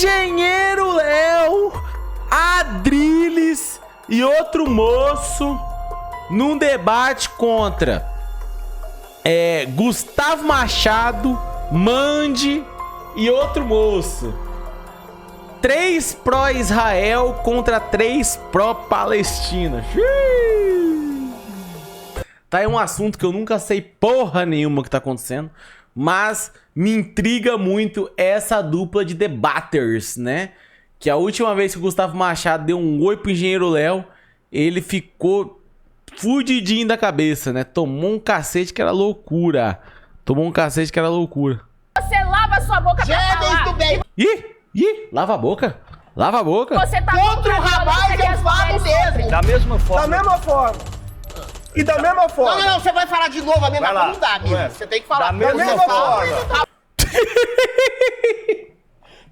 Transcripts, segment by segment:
Engenheiro Léo, Adrilles e outro moço num debate contra Gustavo Machado, Mandi e outro moço. 3 pró-Israel contra 3 pró-Palestina. Tá aí um assunto que eu nunca sei porra nenhuma que tá acontecendo, mas me intriga muito essa dupla de debaters, né? Que a última vez que o Gustavo Machado deu um oi pro Engenheiro Léo, ele ficou fudidinho da cabeça, né? Tomou um cacete que era loucura. Você lava sua boca pra falar. Ih, lava a boca. Você tá Contra o rapaz, eu falo mesmo. Da mesma forma. E da mesma forma. Não, você vai falar de novo a mesma coisa, não dá, amigo. Você tem que falar. Da mesma forma.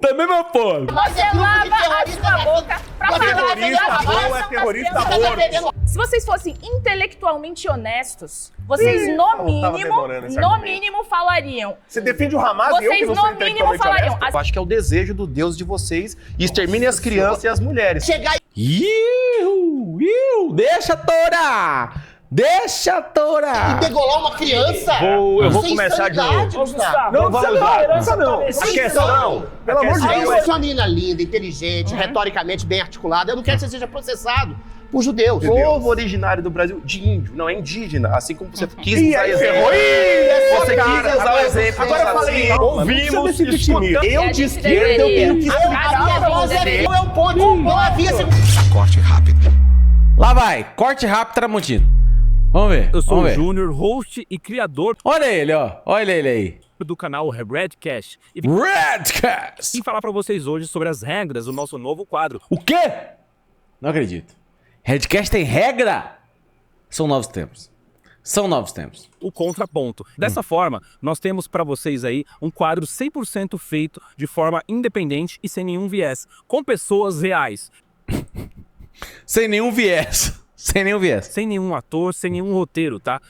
Da mesma forma. Você lava a sua boca pra falar. Terrorista morto. Se vocês fossem intelectualmente honestos, vocês no mínimo falariam. Você defende o Hamas e eu que Vocês não sou no mínimo intelectualmente falariam. honesto? Eu acho que é o desejo do Deus de vocês e exterminem as crianças e as mulheres. Chegar Deixa torar. e degolar uma criança. Eu vou Isso é começar de insanidade, novo. Gustavo. Não, vamos lá. Não. Isso é A questão, insano. pelo amor de Aí Deus. você é uma menina linda, inteligente, retoricamente bem articulada. Eu não quero que você seja processado por judeus. Povo originário do Brasil, de índio, não é indígena, assim como você quis E usar aí, exemplo. ferrou. Você quis usar o exemplo. Agora eu falei, ouvimos, escutamos. Eu de esquerda, eu tenho que A minha voz é o ponto. Não havia esse... Lá vai, corte rápido, Tramontino. Vamos ver. Eu sou o vamos ver. Júnior, host e criador Olha ele, ó. Olha ele aí. do canal Redcast. E Redcast. vim falar pra vocês hoje sobre as regras do nosso novo quadro. O quê? Não acredito. Redcast tem regra? São novos tempos. O contraponto. Dessa forma, nós temos pra vocês aí um quadro 100% feito de forma independente e sem nenhum viés, com pessoas reais, Sem nenhum viés. sem nenhum ator, sem nenhum roteiro, tá?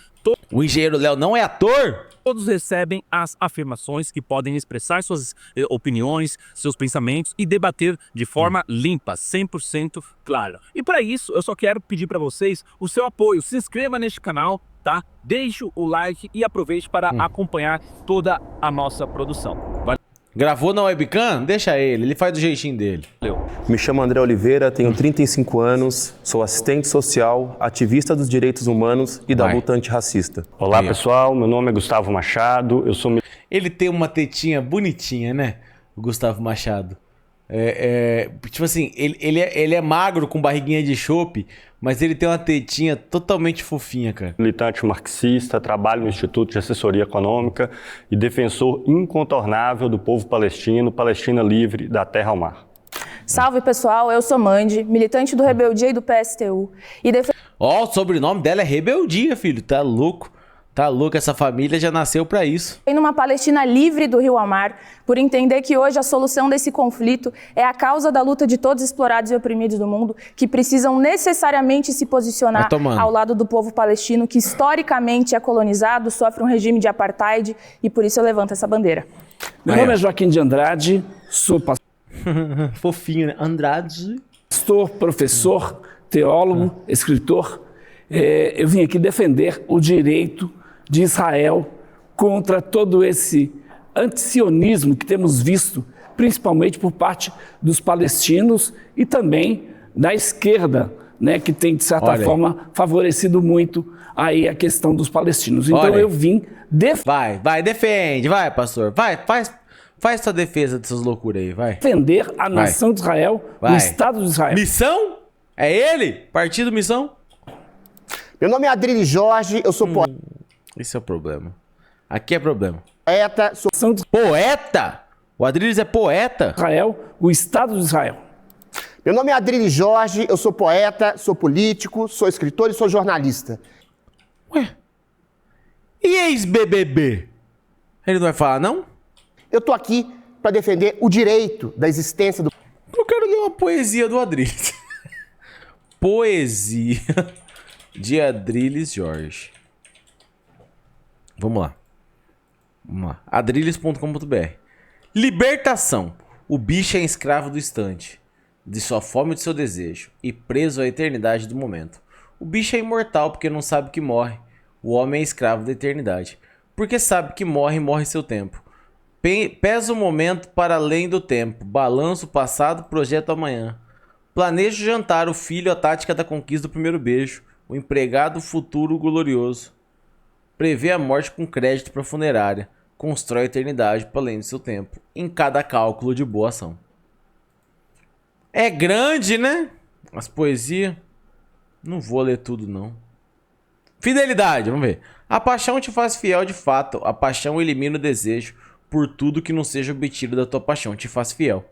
O Engenheiro Léo não é ator? Todos recebem as afirmações que podem expressar suas opiniões, seus pensamentos e debater de forma limpa, 100% clara. E para isso, eu só quero pedir para vocês o seu apoio. Se inscreva neste canal, tá? Deixe o like e aproveite para acompanhar toda a nossa produção. Valeu. Gravou na webcam? Deixa ele faz do jeitinho dele. Me chamo André Oliveira, tenho 35 anos, sou assistente social, ativista dos direitos humanos e da luta antirracista. Olá Aí, ó. pessoal, meu nome é Gustavo Machado, eu sou... Ele tem uma tetinha bonitinha, né? O Gustavo Machado. Tipo assim, ele é magro com barriguinha de chope, mas ele tem uma tetinha totalmente fofinha, cara. Militante marxista, trabalho no Instituto de Assessoria Econômica e defensor incontornável do povo palestino, Palestina livre da terra ao mar. Salve pessoal, eu sou Mandi, militante do Rebeldia e do PSTU. Ó, o sobrenome dela é Rebeldia, filho. Tá louco? Tá louco, essa família já nasceu pra isso. Em uma Palestina livre do rio ao mar, por entender que hoje a solução desse conflito é a causa da luta de todos os explorados e oprimidos do mundo, que precisam necessariamente se posicionar ao lado do povo palestino, que historicamente é colonizado, sofre um regime de apartheid, e por isso eu levanto essa bandeira. Meu nome é Joaquim de Andrade, sou Fofinho, né? Andrade. pastor, professor, teólogo, escritor. Eu vim aqui defender o direito de Israel contra todo esse antisionismo que temos visto, principalmente por parte dos palestinos e também da esquerda, né, que tem, de certa forma, favorecido muito aí a questão dos palestinos. Então eu vim defende, vai, pastor. Faz sua defesa dessas loucuras aí, vai. Defender a nação de Israel, o Estado de Israel. Missão? É ele? Partido Missão? Meu nome é Adrilles Jorge, eu sou Esse é o problema. Aqui é problema. poeta, sou... Poeta? O Adrilles é poeta? Israel, o Estado de Israel. Meu nome é Adrilles Jorge, eu sou poeta, sou político, sou escritor e sou jornalista. Ué? E ex-BBB? Ele não vai falar, não? Eu tô aqui para defender o direito da existência do... Eu quero ler uma poesia do Adrilles. Poesia de Adrilles Jorge. Vamos lá. Adrilles.com.br. Libertação. O bicho é escravo do instante, de sua fome e de seu desejo, e preso à eternidade do momento. O bicho é imortal porque não sabe que morre. O homem é escravo da eternidade, porque sabe que morre e morre seu tempo. Pesa o momento para além do tempo, balança o passado, projeta o amanhã. Planeja o jantar, o filho, a tática da conquista do primeiro beijo, o empregado, o futuro glorioso. Prevê a morte com crédito para a funerária, constrói a eternidade para além do seu tempo, em cada cálculo de boa ação. É grande, né? As poesias. Não vou ler tudo, não. Fidelidade, vamos ver. A paixão te faz fiel de fato. A paixão elimina o desejo por tudo que não seja obtido da tua paixão. Te faz fiel.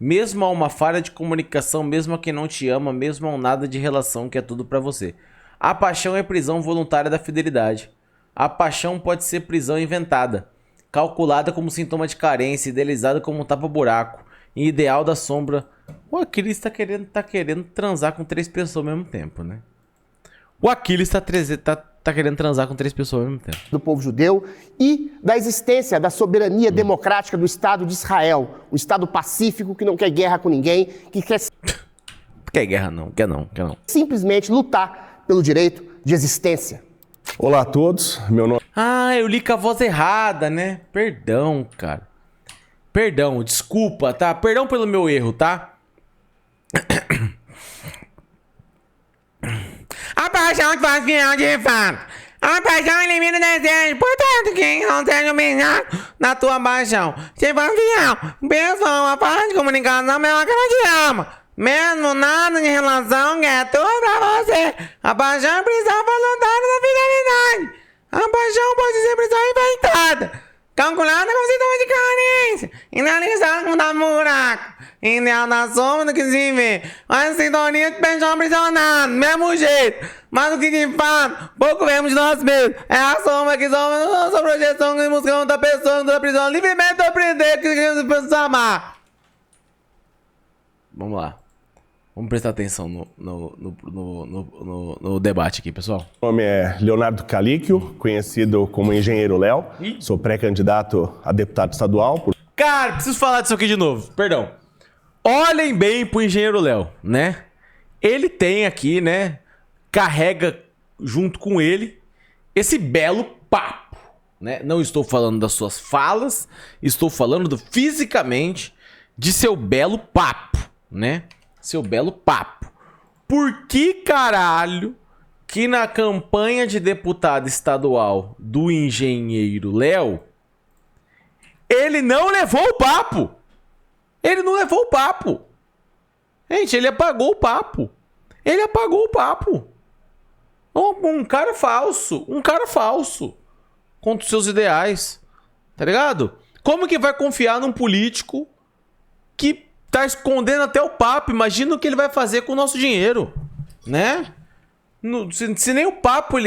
Mesmo a uma falha de comunicação, mesmo a quem não te ama, mesmo a um nada de relação que é tudo pra você. A paixão é prisão voluntária da fidelidade. A paixão pode ser prisão inventada, calculada como sintoma de carência, idealizada como um tapa-buraco, e ideal da sombra. O Aquiles tá querendo transar com 3 pessoas ao mesmo tempo, né? O Aquiles tá querendo transar com 3 pessoas ao mesmo tempo. Do povo judeu e da existência da soberania democrática do Estado de Israel. Um Estado pacífico que não quer guerra com ninguém, que quer... Quer guerra não, quer não. Simplesmente lutar pelo direito de existência. Olá a todos, meu nome... Ah, eu li com a voz errada, né? Perdão, cara. Perdão, desculpa, tá? Perdão pelo meu erro, tá? A paixão te faz fiel de fato. A paixão elimina o desejo. Portanto, quem não seja humilhado na tua paixão te faz fiel. Pessoa, a falta de comunicação mesmo que não te ama. Mesmo nada de relação que é tudo pra você. A paixão é prisão voluntária da fidelidade. A paixão pode ser prisão inventada, calculada com sintoma de carência, analisada com tapa-buraco, ideal da sombra do que se vê, mas a sintonia de peixão aprisionado, mesmo jeito, mas o que de fato, pouco vemos de nós mesmos, é a sombra que somos, nossa projeção que buscamos outra pessoa, da prisão, livremente aprender que queremos pessoas amar. Vamos lá. Vamos prestar atenção no debate aqui, pessoal. Meu nome é Leonardo Calíquio, conhecido como Engenheiro Léo. Sou pré-candidato a deputado estadual. Cara, preciso falar disso aqui de novo. Perdão. Olhem bem pro Engenheiro Léo, né? Ele tem aqui, né? Carrega junto com ele esse belo papo, né? Não estou falando das suas falas, estou falando fisicamente de seu belo papo, né? Seu belo papo. Por que caralho que na campanha de deputado estadual do Engenheiro Léo ele não levou o papo? Ele não levou o papo. Gente, ele apagou o papo. Ele apagou o papo. Um cara falso. Um cara falso. Contra os seus ideais. Tá ligado? Como que vai confiar num político que tá escondendo até o papo? Imagina o que ele vai fazer com o nosso dinheiro, né? Se nem o papo,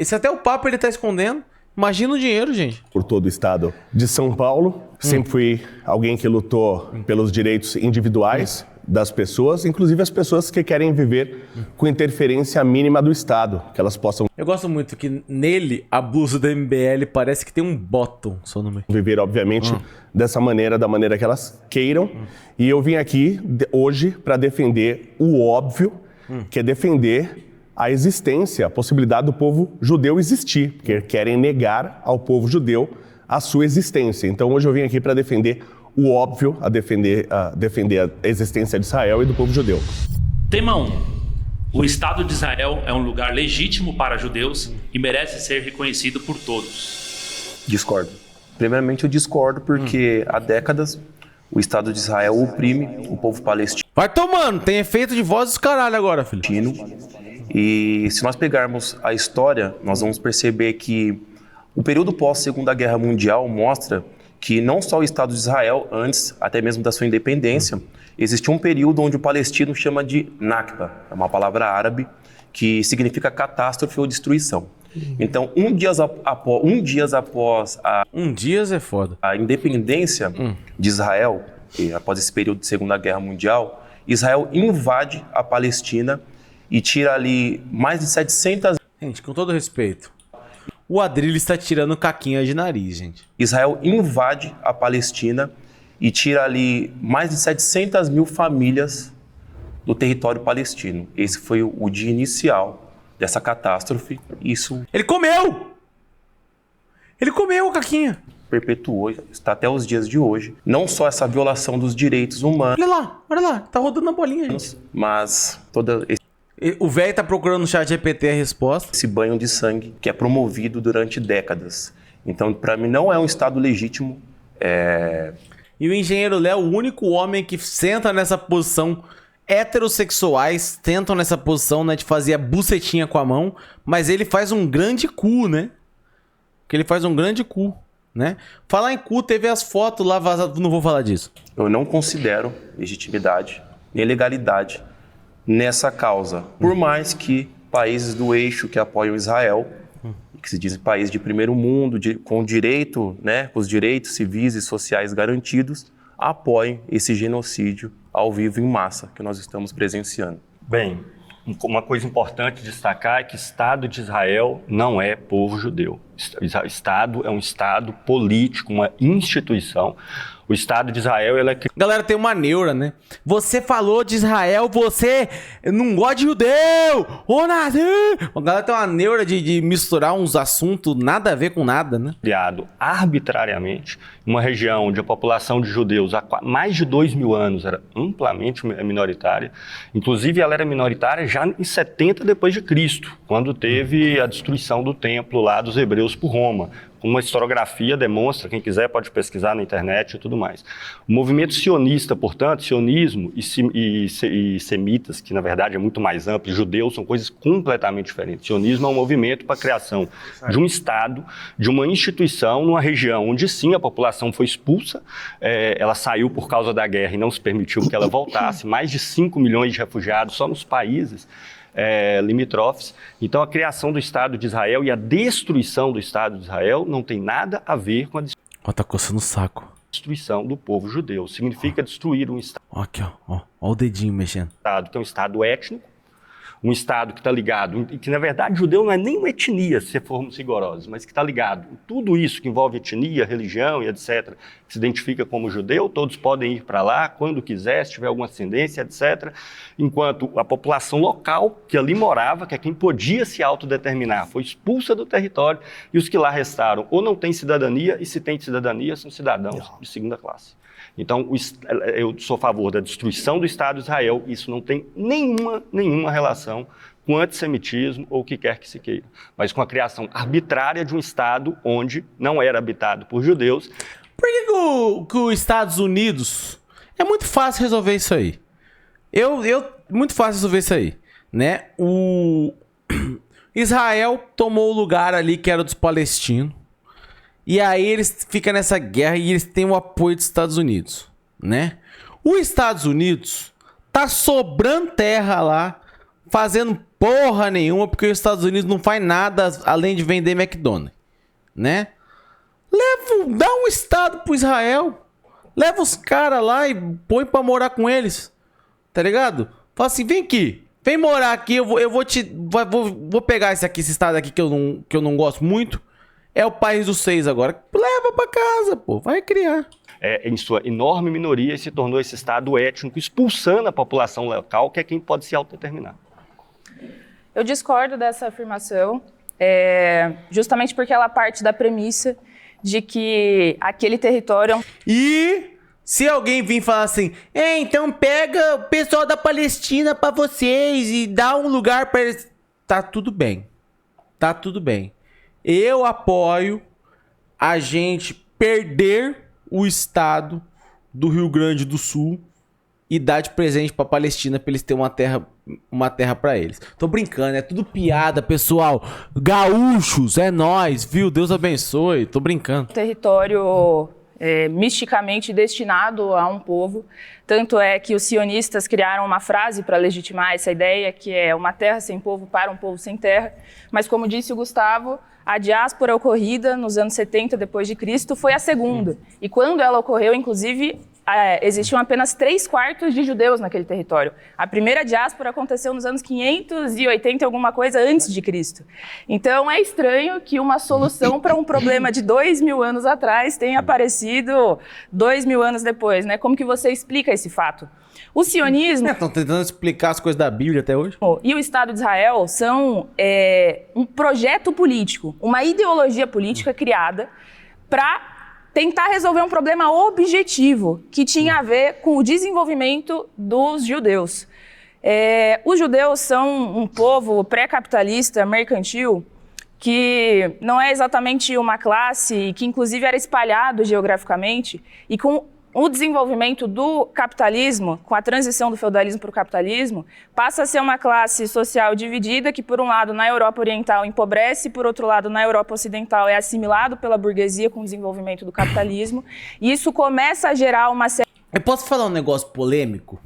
se até o papo ele tá escondendo, imagina o dinheiro, gente. Por todo o estado de São Paulo, sempre fui alguém que lutou pelos direitos individuais das pessoas, inclusive as pessoas que querem viver com interferência mínima do Estado, que elas possam... Eu gosto muito que nele, a blusa do MBL parece que tem um bottom só no meio. Viver, obviamente, dessa maneira, da maneira que elas queiram. E eu vim aqui hoje para defender o óbvio, que é defender a existência, a possibilidade do povo judeu existir, porque querem negar ao povo judeu a sua existência. Então hoje eu vim aqui para defender o óbvio, a defender a existência de Israel e do povo judeu. Tema 1. O Estado de Israel é um lugar legítimo para judeus e merece ser reconhecido por todos. Discordo. Primeiramente eu discordo porque há décadas o Estado de Israel oprime o povo palestino. Vai tomando, tem efeito de voz dos caralho agora, filho. E se nós pegarmos a história, nós vamos perceber que o período pós-Segunda Guerra Mundial mostra que não só o Estado de Israel, antes até mesmo da sua independência, existia um período onde o palestino chama de Nakba, é uma palavra árabe que significa catástrofe ou destruição. Então, um dia após a independência de Israel, e após esse período de Segunda Guerra Mundial, Israel invade a Palestina e tira ali mais de 700... Gente, com todo respeito, o Adrilho está tirando caquinha de nariz, gente. Israel invade a Palestina e tira ali mais de 700 mil famílias do território palestino. Esse foi o dia inicial dessa catástrofe. Isso... Ele comeu! Ele comeu, Caquinha! Perpetuou, está até os dias de hoje. Não só essa violação dos direitos humanos... Olha lá, tá rodando a bolinha, gente. Mas toda... O velho tá procurando no chat GPT a resposta. Esse banho de sangue que é promovido durante décadas. Então, para mim, não é um Estado legítimo. E o engenheiro Léo, o único homem que senta nessa posição, heterossexuais tentam nessa posição, né, de fazer a bucetinha com a mão, mas ele faz um grande cu, né? Que ele faz um grande cu, né? Falar em cu, teve as fotos lá vazadas, não vou falar disso. Eu não considero legitimidade nem legalidade nessa causa. Por mais que países do eixo que apoiam Israel, que se dizem país de primeiro mundo, com direito, né, os direitos civis e sociais garantidos, apoiem esse genocídio ao vivo em massa que nós estamos presenciando. Bem, uma coisa importante destacar é que o Estado de Israel não é povo judeu. O Estado é um Estado político, uma instituição. O Estado de Israel, ele é... Galera, tem uma neura, né? Você falou de Israel, você não gosta de judeu! Ô, nazi! A galera tem uma neura de misturar uns assuntos nada a ver com nada, né? Criado arbitrariamente, uma região onde a população de judeus há mais de 2.000 anos era amplamente minoritária. Inclusive, ela era minoritária já em 70 depois de Cristo, quando teve a destruição do templo lá dos hebreus por Roma. Uma historiografia demonstra, quem quiser pode pesquisar na internet e tudo mais. O movimento sionista, portanto, sionismo e semitas, que na verdade é muito mais amplo, judeus são coisas completamente diferentes. Sionismo é um movimento para a criação de um Estado, de uma instituição, numa região onde sim a população foi expulsa, ela saiu por causa da guerra e não se permitiu que ela voltasse, mais de 5 milhões de refugiados só nos países limítrofes. Então a criação do Estado de Israel e a destruição do Estado de Israel não tem nada a ver com a tá coçando o saco. Destruição do povo judeu. Significa destruir um Estado. Aqui, ó o dedinho mexendo. Que é um Estado étnico, um Estado que está ligado, que na verdade judeu não é nem uma etnia, se formos rigorosos, mas que está ligado. Tudo isso que envolve etnia, religião e etc., que se identifica como judeu, todos podem ir para lá quando quiser, se tiver alguma ascendência, etc., enquanto a população local que ali morava, que é quem podia se autodeterminar, foi expulsa do território, e os que lá restaram ou não têm cidadania, e se têm cidadania, são cidadãos de segunda classe. Então, eu sou a favor da destruição do Estado de Israel. Isso não tem nenhuma relação com antissemitismo ou o que quer que se queira, mas com a criação arbitrária de um Estado onde não era habitado por judeus. Por que os Estados Unidos... É muito fácil resolver isso aí. Muito fácil resolver isso aí, né? O Israel tomou o lugar ali que era dos palestinos. E aí eles ficam nessa guerra e eles têm o apoio dos Estados Unidos, né? Os Estados Unidos tá sobrando terra lá, fazendo porra nenhuma, porque os Estados Unidos não faz nada além de vender McDonald's, né? Dá um estado pro Israel, leva os caras lá e põe pra morar com eles, tá ligado? Fala assim, vem aqui, vem morar aqui, eu vou pegar esse estado aqui que eu não gosto muito. É o país dos 6 agora. Leva pra casa, pô. Vai criar. Em sua enorme minoria, se tornou esse Estado étnico, expulsando a população local, que é quem pode se autodeterminar. Eu discordo dessa afirmação, justamente porque ela parte da premissa de que aquele território... E se alguém vir falar assim, então pega o pessoal da Palestina pra vocês e dá um lugar pra eles... Tá tudo bem. Tá tudo bem. Eu apoio a gente perder o estado do Rio Grande do Sul e dar de presente pra Palestina pra eles terem uma terra pra eles. Tô brincando, é tudo piada, pessoal. Gaúchos, é nóis, viu? Deus abençoe. Tô brincando. Território misticamente destinado a um povo. Tanto é que os sionistas criaram uma frase para legitimar essa ideia, que é uma terra sem povo para um povo sem terra. Mas como disse o Gustavo, a diáspora ocorrida nos anos 70 depois de Cristo foi a segunda. E quando ela ocorreu, inclusive, existiam apenas 3/4 de judeus naquele território. A primeira diáspora aconteceu nos anos 580 e alguma coisa antes de Cristo. Então é estranho que uma solução para um problema de 2000 anos atrás tenha aparecido 2000 anos depois, né? Como que você explica esse fato? O sionismo... Estão tentando explicar as coisas da Bíblia até hoje. E o Estado de Israel são um projeto político, uma ideologia política criada para tentar resolver um problema objetivo que tinha a ver com o desenvolvimento dos judeus. Os judeus são um povo pré-capitalista, mercantil, que não é exatamente uma classe, que inclusive era espalhado geograficamente, e com o desenvolvimento do capitalismo, com a transição do feudalismo para o capitalismo, passa a ser uma classe social dividida que, por um lado, na Europa Oriental empobrece, por outro lado, na Europa Ocidental é assimilado pela burguesia com o desenvolvimento do capitalismo. E isso começa a gerar uma série... Eu posso falar um negócio polêmico?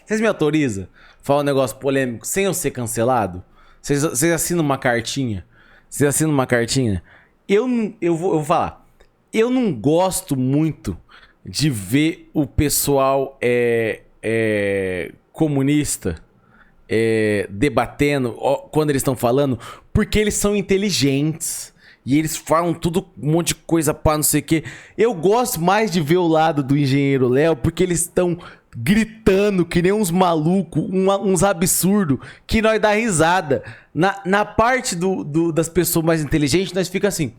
Vocês me autorizam a falar um negócio polêmico sem eu ser cancelado? Vocês assinam uma cartinha? Eu vou falar. Eu não gosto muito de ver o pessoal comunista debatendo quando eles estão falando, porque eles são inteligentes e eles falam tudo, um monte de coisa pra não sei o quê. Eu gosto mais de ver o lado do engenheiro Léo, porque eles estão gritando que nem uns malucos, uns absurdos, que nós dá risada. Na parte das pessoas mais inteligentes, nós fica assim,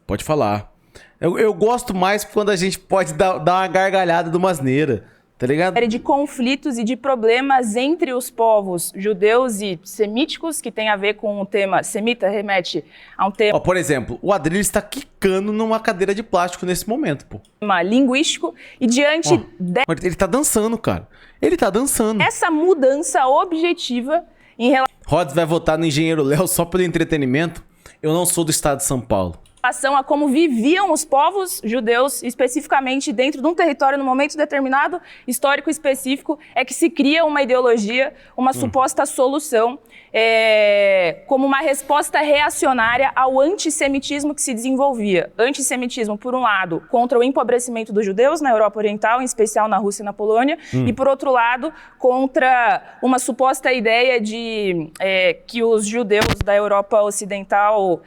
pode falar. Eu gosto mais quando a gente pode dar uma gargalhada de uma asneira, tá ligado? De conflitos e de problemas entre os povos judeus e semíticos, que tem a ver com o tema semita, remete a um tema... Por exemplo, o Adriles está quicando numa cadeira de plástico nesse momento, pô. Linguístico, e diante... Ele tá dançando, cara. Ele tá dançando. Essa mudança objetiva em relação... Rhodes vai votar no engenheiro Léo só pelo entretenimento? Eu não sou do estado de São Paulo. Relação a como viviam os povos judeus, especificamente dentro de um território num momento determinado, histórico específico, é que se cria uma ideologia, uma suposta solução, como uma resposta reacionária ao antissemitismo que se desenvolvia. Antissemitismo, por um lado, contra o empobrecimento dos judeus na Europa Oriental, em especial na Rússia e na Polônia, e por outro lado, contra uma suposta ideia de que os judeus da Europa Ocidental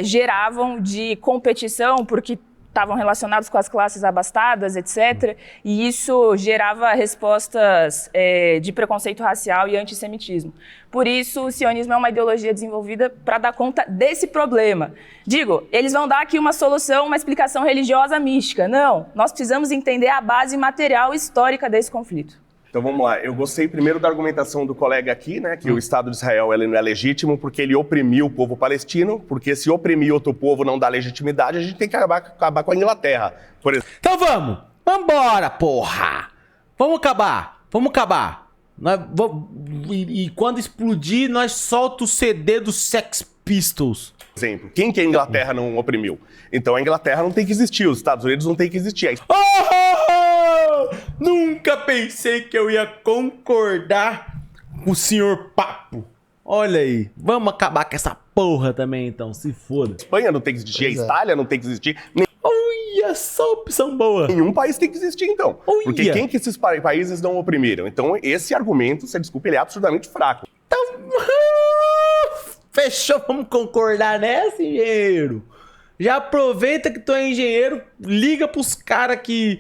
geravam de competição, porque estavam relacionados com as classes abastadas, etc. E isso gerava respostas de preconceito racial e antissemitismo. Por isso, o sionismo é uma ideologia desenvolvida para dar conta desse problema. Digo, eles vão dar aqui uma solução, uma explicação religiosa mística. Não, nós precisamos entender a base material histórica desse conflito. Então vamos lá, eu gostei primeiro da argumentação do colega aqui, né, que o Estado de Israel ele não é legítimo porque ele oprimiu o povo palestino, porque se oprimir outro povo não dá legitimidade, a gente tem que acabar com a Inglaterra, por exemplo. Então vambora, porra! Vamos acabar. E quando explodir, nós solta o CD dos Sex Pistols. Exemplo, quem que a Inglaterra não oprimiu? Então a Inglaterra não tem que existir, os Estados Unidos não tem que existir. Nunca pensei que eu ia concordar com o senhor Papo. Olha aí, vamos acabar com essa porra também então, se foda. Espanha não tem que existir, a Itália não tem que existir. Olha só opção boa. Nenhum país tem que existir então. Porque quem que esses países não oprimiram? Então esse argumento, você desculpa, ele é absurdamente fraco. Então, fechou, vamos concordar nessa, engenheiro? Já aproveita que tu é engenheiro, liga pros caras que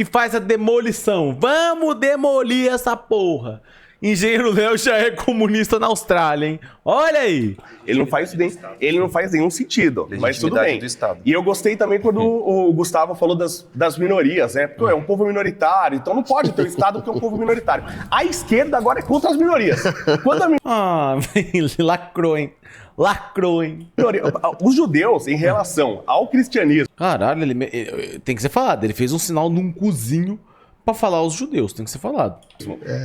faz a demolição. Vamos demolir essa porra. Engenheiro Léo já é comunista na Austrália, hein? Olha aí. Ele não faz nenhum sentido, mas tudo bem. E eu gostei também quando o Gustavo falou das minorias, né? Porque é um povo minoritário, então não pode ter um Estado que é um povo minoritário. A esquerda agora é contra as minorias. Lacrou, hein? Os judeus, em relação ao cristianismo... Caralho, ele tem que ser falado. Ele fez um sinal num cozinho pra falar aos judeus, tem que ser falado.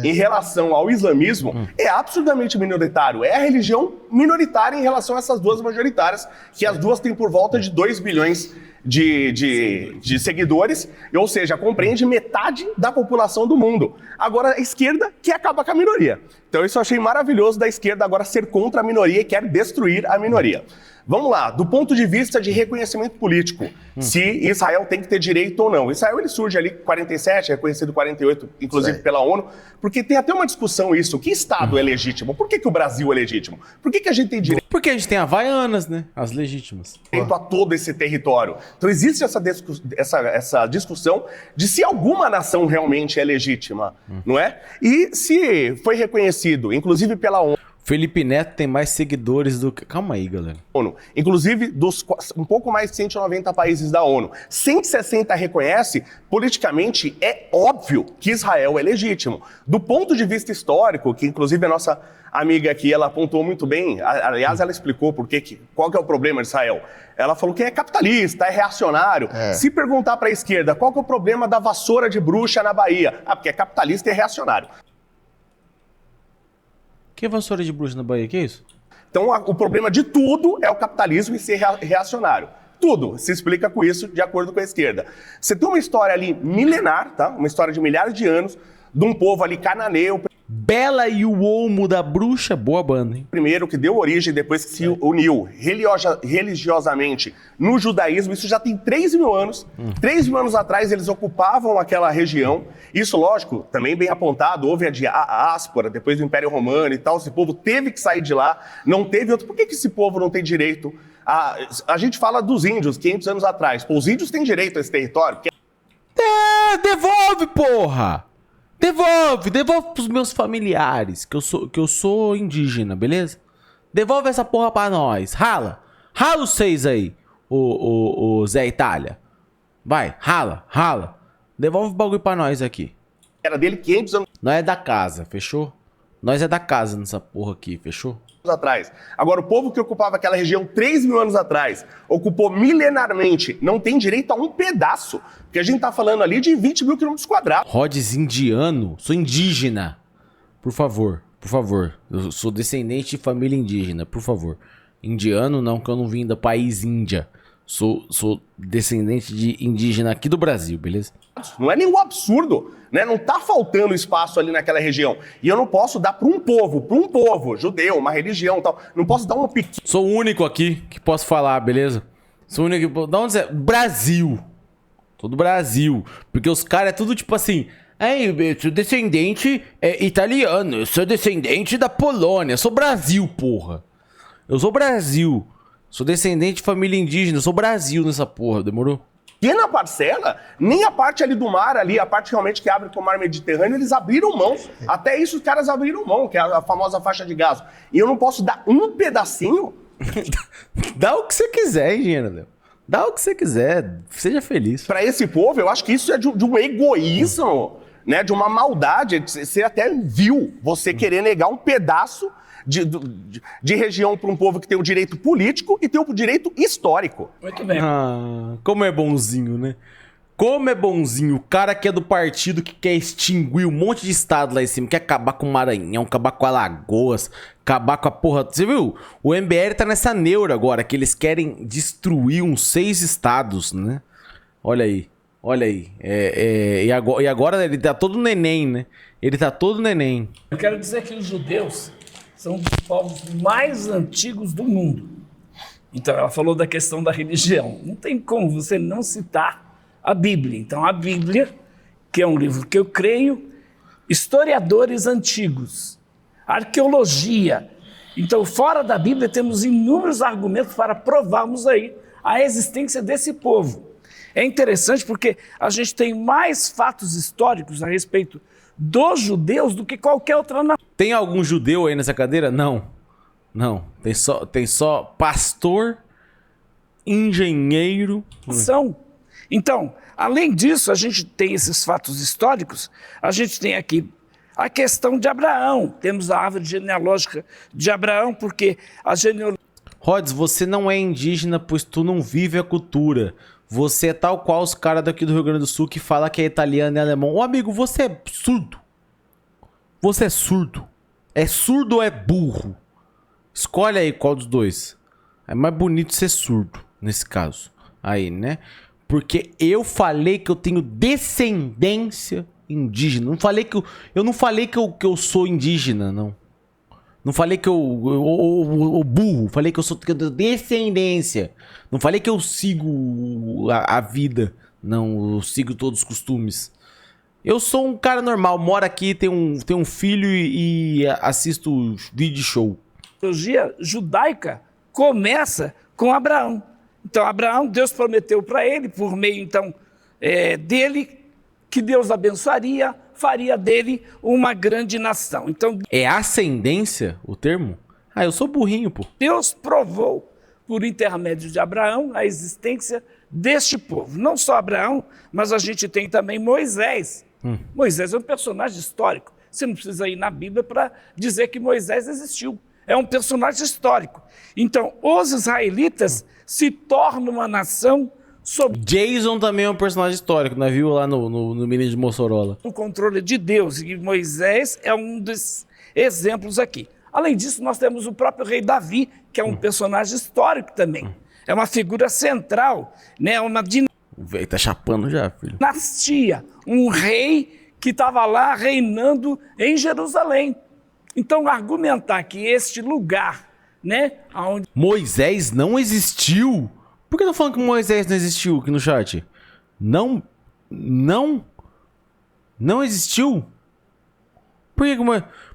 Em relação ao islamismo, é absurdamente minoritário. É a religião minoritária em relação a essas duas majoritárias, que as duas têm por volta de 2 bilhões de seguidores, ou seja, compreende metade da população do mundo. Agora, a esquerda quer acabar com a minoria. Então, isso eu achei maravilhoso da esquerda agora ser contra a minoria e quer destruir a minoria. Vamos lá, do ponto de vista de reconhecimento político, se Israel tem que ter direito ou não. Israel ele surge ali em 47, reconhecido em 48, inclusive pela ONU, porque tem até uma discussão isso, que Estado é legítimo? Por que o Brasil é legítimo? Por que a gente tem direito? Porque a gente tem Havaianas, né? As legítimas. A todo esse território. Então existe essa discussão de se alguma nação realmente é legítima, não é? E se foi reconhecido, inclusive pela ONU, Felipe Neto tem mais seguidores do que... Calma aí, galera. ONU, inclusive dos um pouco mais de 190 países da ONU. 160 reconhece, politicamente, é óbvio que Israel é legítimo. Do ponto de vista histórico, que inclusive a nossa amiga aqui, ela apontou muito bem, aliás, ela explicou qual que é o problema de Israel. Ela falou que é capitalista, é reacionário. Se perguntar para a esquerda qual que é o problema da vassoura de bruxa na Bahia, porque é capitalista e é reacionário. Que vassoura de bruxa na Bahia? Que é isso? Então, o problema de tudo é o capitalismo e ser reacionário. Tudo se explica com isso, de acordo com a esquerda. Você tem uma história ali milenar, tá? Uma história de milhares de anos, de um povo ali cananeu. Bela e o Olmo da Bruxa, boa banda, hein? Primeiro que deu origem, depois que se uniu religiosamente no judaísmo, isso já tem 3 mil anos. 3 mil anos atrás eles ocupavam aquela região. Isso, lógico, também bem apontado, houve a diáspora, depois do Império Romano e tal, esse povo teve que sair de lá, não teve outro. Por que esse povo não tem direito? A gente fala dos índios, 500 anos atrás. Pô, os índios têm direito a esse território? Devolve, porra! Devolve pros meus familiares, que eu sou indígena, beleza? Devolve essa porra pra nós. Rala os 6 aí, o Zé Itália. Vai, rala. Devolve o bagulho pra nós aqui. Era dele 500 anos Nós é da casa, fechou? Nós é da casa nessa porra aqui, fechou? atrás. Agora, o povo que ocupava aquela região 3 mil anos atrás, ocupou milenarmente, não tem direito a um pedaço. Porque a gente tá falando ali de 20 mil quilômetros quadrados. Rhodes indiano? Sou indígena. Por favor. Eu sou descendente de família indígena, por favor. Indiano não, que eu não vim do país Índia. Sou descendente de indígena aqui do Brasil, beleza? Não é nenhum absurdo, né? Não tá faltando espaço ali naquela região. E eu não posso dar para um povo, judeu, uma religião e tal. Não posso dar um pequeno... Sou o único aqui que posso falar, beleza? Sou o único... Da onde você é? Brasil. Todo Brasil. Porque os caras é tudo tipo assim... eu sou descendente italiano, eu sou descendente da Polônia. Eu sou Brasil, porra. Eu sou Brasil. Sou descendente de família indígena, eu sou Brasil nessa porra, demorou? Pequena parcela, nem a parte ali do mar, ali, a parte realmente que abre com o mar Mediterrâneo, eles abriram mão. Até isso os caras abriram mão, que é a famosa faixa de Gaza. E eu não posso dar um pedacinho? Dá o que você quiser, engenheiro. Dá o que você quiser, seja feliz. Para esse povo, eu acho que isso é de um egoísmo, né? De uma maldade. Você até viu você querer negar um pedaço de região para um povo que tem o direito político e tem o direito histórico. Muito bem. Como é bonzinho, né? Como é bonzinho. O cara que é do partido que quer extinguir um monte de estado lá em cima, quer acabar com o Maranhão, acabar com Alagoas, acabar com a porra... Você viu? O MBL tá nessa neura agora, que eles querem destruir uns 6 estados, né? Olha aí. E agora ele tá todo neném, né? Ele tá todo neném. Eu quero dizer que os judeus são um dos povos mais antigos do mundo. Então, ela falou da questão da religião. Não tem como você não citar a Bíblia. Então, a Bíblia, que é um livro que eu creio, historiadores antigos, arqueologia. Então, fora da Bíblia, temos inúmeros argumentos para provarmos aí a existência desse povo. É interessante porque a gente tem mais fatos históricos a respeito dos judeus do que qualquer outra nação. Tem algum judeu aí nessa cadeira? Não. Tem só pastor, engenheiro. Então, além disso, a gente tem esses fatos históricos, a gente tem aqui a questão de Abraão. Temos a árvore genealógica de Abraão, porque a genealogia... Rhodes, você não é indígena, pois tu não vive a cultura. Você é tal qual os caras daqui do Rio Grande do Sul que fala que é italiano e alemão. Ô amigo, você é surdo. Você é surdo. É surdo ou é burro? Escolhe aí qual dos dois. É mais bonito ser surdo, nesse caso. Aí, né? Porque eu falei que eu tenho descendência indígena. Eu não falei que eu sou indígena, não. Não falei que eu burro. Falei que eu sou descendência. Não falei que eu sigo a vida. Não, eu sigo todos os costumes. Eu sou um cara normal. Moro aqui, tenho um filho e assisto vídeo show. A teologia judaica começa com Abraão. Então, Abraão, Deus prometeu para ele, por meio, então, dele, que Deus abençoaria, faria dele uma grande nação. Então, é ascendência o termo? Ah, eu sou burrinho, pô. Deus provou, por intermédio de Abraão, a existência deste povo. Não só Abraão, mas a gente tem também Moisés. Moisés é um personagem histórico. Você não precisa ir na Bíblia para dizer que Moisés existiu. É um personagem histórico. Então, os israelitas se tornam uma nação sob... Jason também é um personagem histórico, nós viu lá no Menino de Mossoró. O controle de Deus. E Moisés é um dos exemplos aqui. Além disso, nós temos o próprio rei Davi, que é um personagem histórico também. É uma figura central, né? Uma O velho tá chapando já, filho. dinastia. Um rei que estava lá reinando em Jerusalém. Então, argumentar que este lugar, né, onde... Moisés não existiu? Por que eu tô falando que Moisés não existiu aqui no chat? Não existiu? Por que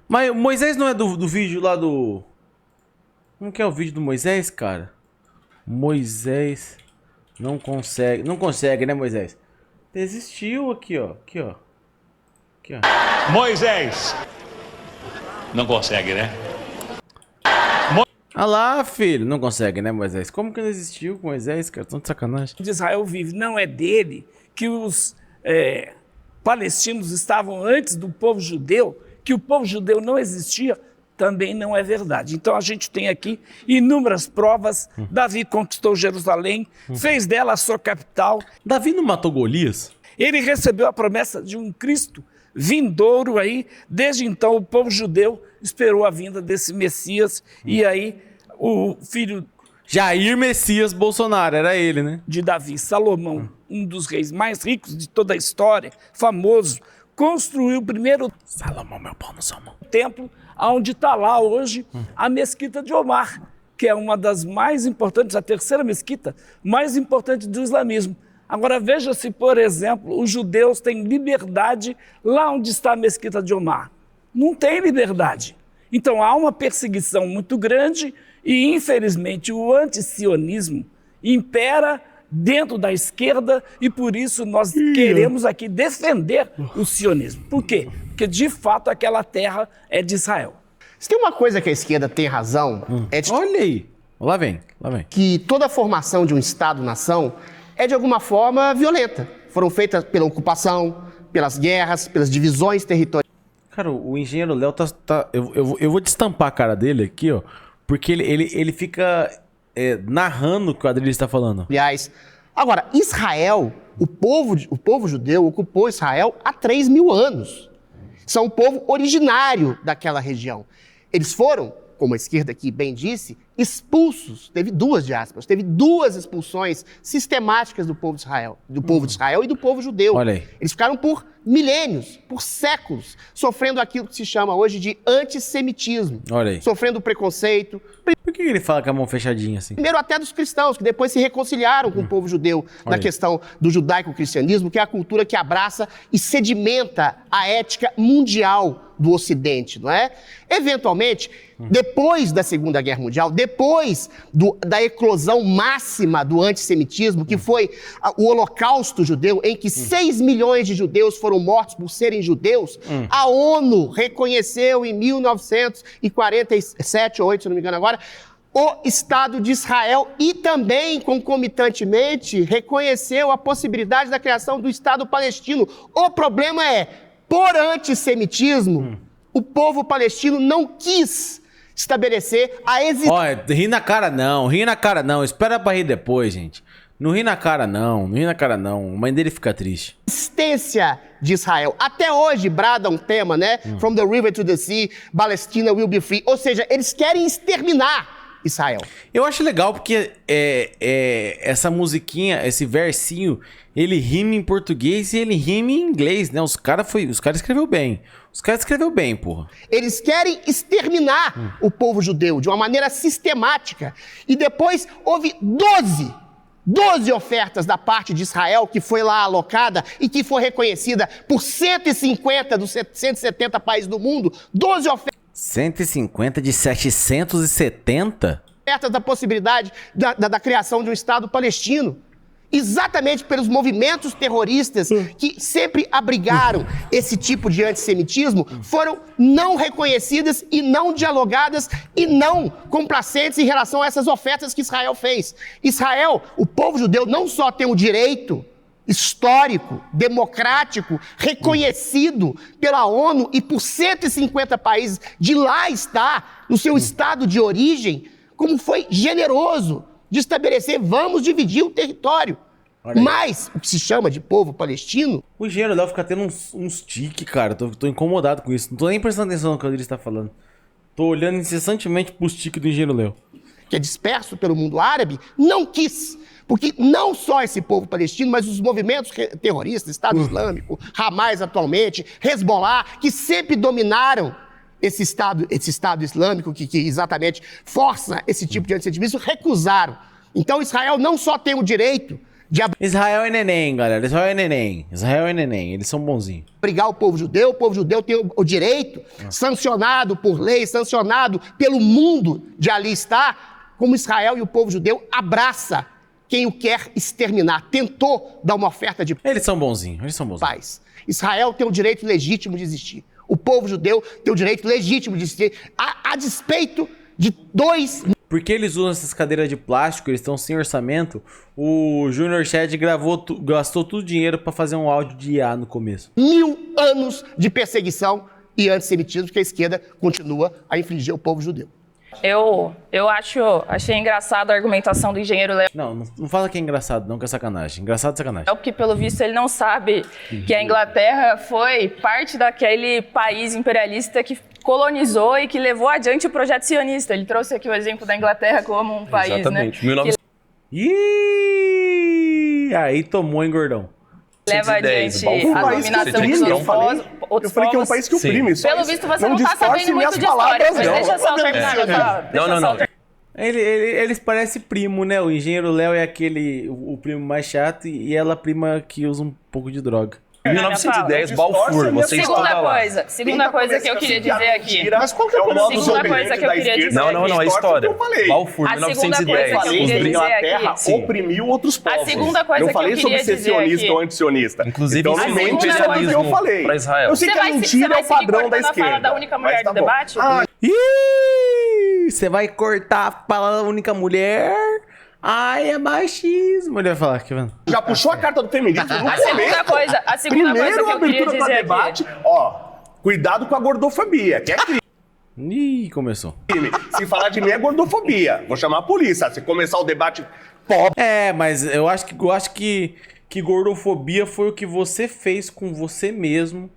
Mas Moisés não é do vídeo lá do... Como que é o vídeo do Moisés, cara? Moisés não consegue... Não consegue, né, Moisés? Desistiu aqui, ó. Aqui, ó. Aqui, ó. Moisés! Não consegue, né? Ah lá, filho. Não consegue, né, Moisés? Como que não existiu com Moisés, cara? Tão de sacanagem. De Israel vive. Não é dele que os palestinos estavam antes do povo judeu, que o povo judeu não existia, também não é verdade. Então a gente tem aqui inúmeras provas. Davi conquistou Jerusalém, fez dela a sua capital. Davi não matou Golias? Ele recebeu a promessa de um Cristo vindouro aí. Desde então o povo judeu esperou a vinda desse Messias. E aí o filho... Jair Messias Bolsonaro, era ele, né? De Davi, Salomão, um dos reis mais ricos de toda a história, famoso, construiu o primeiro... Salomão, meu pau no salmão. Templo, onde está lá hoje a Mesquita de Omar, que é uma das mais importantes, a terceira mesquita mais importante do islamismo. Agora veja se, por exemplo, os judeus têm liberdade lá onde está a Mesquita de Omar. Não tem liberdade. Então há uma perseguição muito grande e, infelizmente, o antisionismo impera dentro da esquerda e por isso nós queremos aqui defender o sionismo. Por quê? Porque, de fato, aquela terra é de Israel. Se tem uma coisa que a esquerda tem razão, é de... Olha aí. Lá vem. Que toda a formação de um Estado-nação é, de alguma forma, violenta. Foram feitas pela ocupação, pelas guerras, pelas divisões territoriais. Cara, o engenheiro Léo tá... Eu vou destampar a cara dele aqui, ó. Porque ele fica narrando o que o Adriano está falando. Aliás, agora, Israel, o povo judeu ocupou Israel há 3.000 anos. São um povo originário daquela região. Eles foram, como a esquerda aqui bem disse, expulsos. Teve duas diásporas, teve duas expulsões sistemáticas do povo de Israel. Do povo de Israel e do povo judeu. Olha aí. Eles ficaram por milênios, por séculos, sofrendo aquilo que se chama hoje de antissemitismo. Olha aí. Sofrendo preconceito. Por que ele fala com a mão fechadinha assim? Primeiro até dos cristãos, que depois se reconciliaram com o povo judeu na questão do judaico-cristianismo, que é a cultura que abraça e sedimenta a ética mundial do Ocidente, não é? Eventualmente, depois da Segunda Guerra Mundial, depois da eclosão máxima do antissemitismo, que foi o Holocausto judeu, em que 6 milhões de judeus foram mortos por serem judeus, a ONU reconheceu em 1947 ou 8, se não me engano agora, o Estado de Israel e também, concomitantemente, reconheceu a possibilidade da criação do Estado palestino. O problema é, por antissemitismo, o povo palestino não quis estabelecer a existência... Olha, ri na cara não, espera pra rir depois, gente. Não ri na cara não, a mãe dele fica triste. Existência de Israel. Até hoje brada um tema, né? From the river to the sea, Palestina will be free. Ou seja, eles querem exterminar Israel. Eu acho legal porque essa musiquinha, esse versinho, ele rima em português e ele rima em inglês, né? Os caras escreveu bem. Os caras escreveu bem, porra. Eles querem exterminar o povo judeu de uma maneira sistemática. E depois houve 12 ofertas da parte de Israel que foi lá alocada e que foi reconhecida por 150 dos 170 países do mundo. 12 ofertas. 150 de 770? Ofertas da possibilidade da criação de um Estado palestino. Exatamente pelos movimentos terroristas que sempre abrigaram esse tipo de antissemitismo, foram não reconhecidas e não dialogadas e não complacentes em relação a essas ofertas que Israel fez. Israel, o povo judeu, não só tem o direito histórico, democrático, reconhecido pela ONU e por 150 países de lá está, no seu estado de origem, como foi generoso de estabelecer, vamos dividir o território. Mas, o que se chama de povo palestino... O engenheiro Léo fica tendo uns tiques, cara. Tô incomodado com isso. Não tô nem prestando atenção no que ele está falando. Tô olhando incessantemente pros tiques do engenheiro Léo. Que é disperso pelo mundo árabe, não quis. Porque não só esse povo palestino, mas os movimentos terroristas, Estado Islâmico, Hamas atualmente, Hezbollah, que sempre dominaram esse Estado Islâmico, que exatamente força esse tipo de antissemitismo, recusaram. Então Israel não só tem o direito de Israel é neném, galera. Israel é neném. Israel é neném. Eles são bonzinhos. Abrigar o povo judeu tem o direito, sancionado por lei, sancionado pelo mundo de ali estar, como Israel e o povo judeu abraça quem o quer exterminar. Tentou dar uma oferta de Eles são bonzinhos. paz. Israel tem o direito legítimo de existir. O povo judeu tem o direito legítimo de existir, a despeito de 2... Porque eles usam essas cadeiras de plástico, eles estão sem orçamento. O Junior Chat gastou todo o dinheiro pra fazer um áudio de IA no começo. 1000 anos de perseguição e antissemitismo que a esquerda continua a infligir ao povo judeu. Eu achei engraçado a argumentação do engenheiro Léo. Não fala que é engraçado, não, que é sacanagem. Engraçado é sacanagem. É porque, pelo visto, ele não sabe que a Inglaterra foi parte daquele país imperialista que colonizou e que levou adiante o projeto sionista. Ele trouxe aqui o exemplo da Inglaterra como um país, exatamente. né? Ih, aí tomou, hein, gordão. Leva adiante a dominação dos outros povos. Eu falei que é um país que oprime. Pelo visto, você não tá sabendo muito de história. Mas deixa só terminar. Não. Eles parecem primo, né? O engenheiro Léo é o primo mais chato e ela a prima que usa um pouco de droga. 1910, Balfour, você estava lá. Segunda coisa que eu queria dizer aqui. Mas qual que é o modo Segunda coisa que eu queria dizer aqui. Não, a história. Balfour, A segunda coisa 1910. que eu queria dizer Inglaterra aqui. oprimiu outros povos. A segunda coisa eu que eu falei queria sobre ser dizer sionista aqui. ou antissionista. Inclusive, então, isso não é mente nada do que eu imperialismo falei. pra Israel. Eu sei que a mentira é o padrão da esquerda. Fala da única mulher Mas tá do bom. debate? Ih, você vai cortar a fala da única mulher? Ai, é machismo. Ele vai falar aqui, mano. Já puxou a carta do feminismo no A segunda coisa que eu queria dizer aqui. Debate, ó, cuidado com a gordofobia, que é crime. Ih, começou. Se falar de mim é gordofobia. Vou chamar a polícia. Se começar o debate pobre. É, mas eu acho que gordofobia foi o que você fez com você mesmo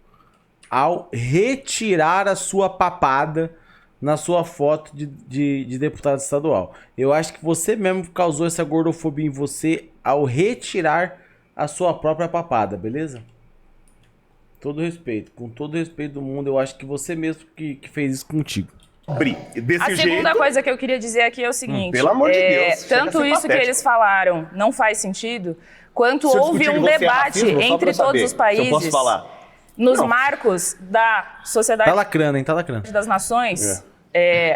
ao retirar a sua papada na sua foto de deputado estadual. Eu acho que você mesmo causou essa gordofobia em você ao retirar a sua própria papada, beleza? Todo respeito, com todo respeito do mundo, eu acho que você mesmo que fez isso contigo. A segunda coisa que eu queria dizer aqui é o seguinte. Pelo amor de Deus. Tanto isso que eles falaram não faz sentido, quanto houve um debate entre todos os países. Eu posso falar? Nos marcos da sociedade Tá lacrando, hein? Tá lacrando. das Nações,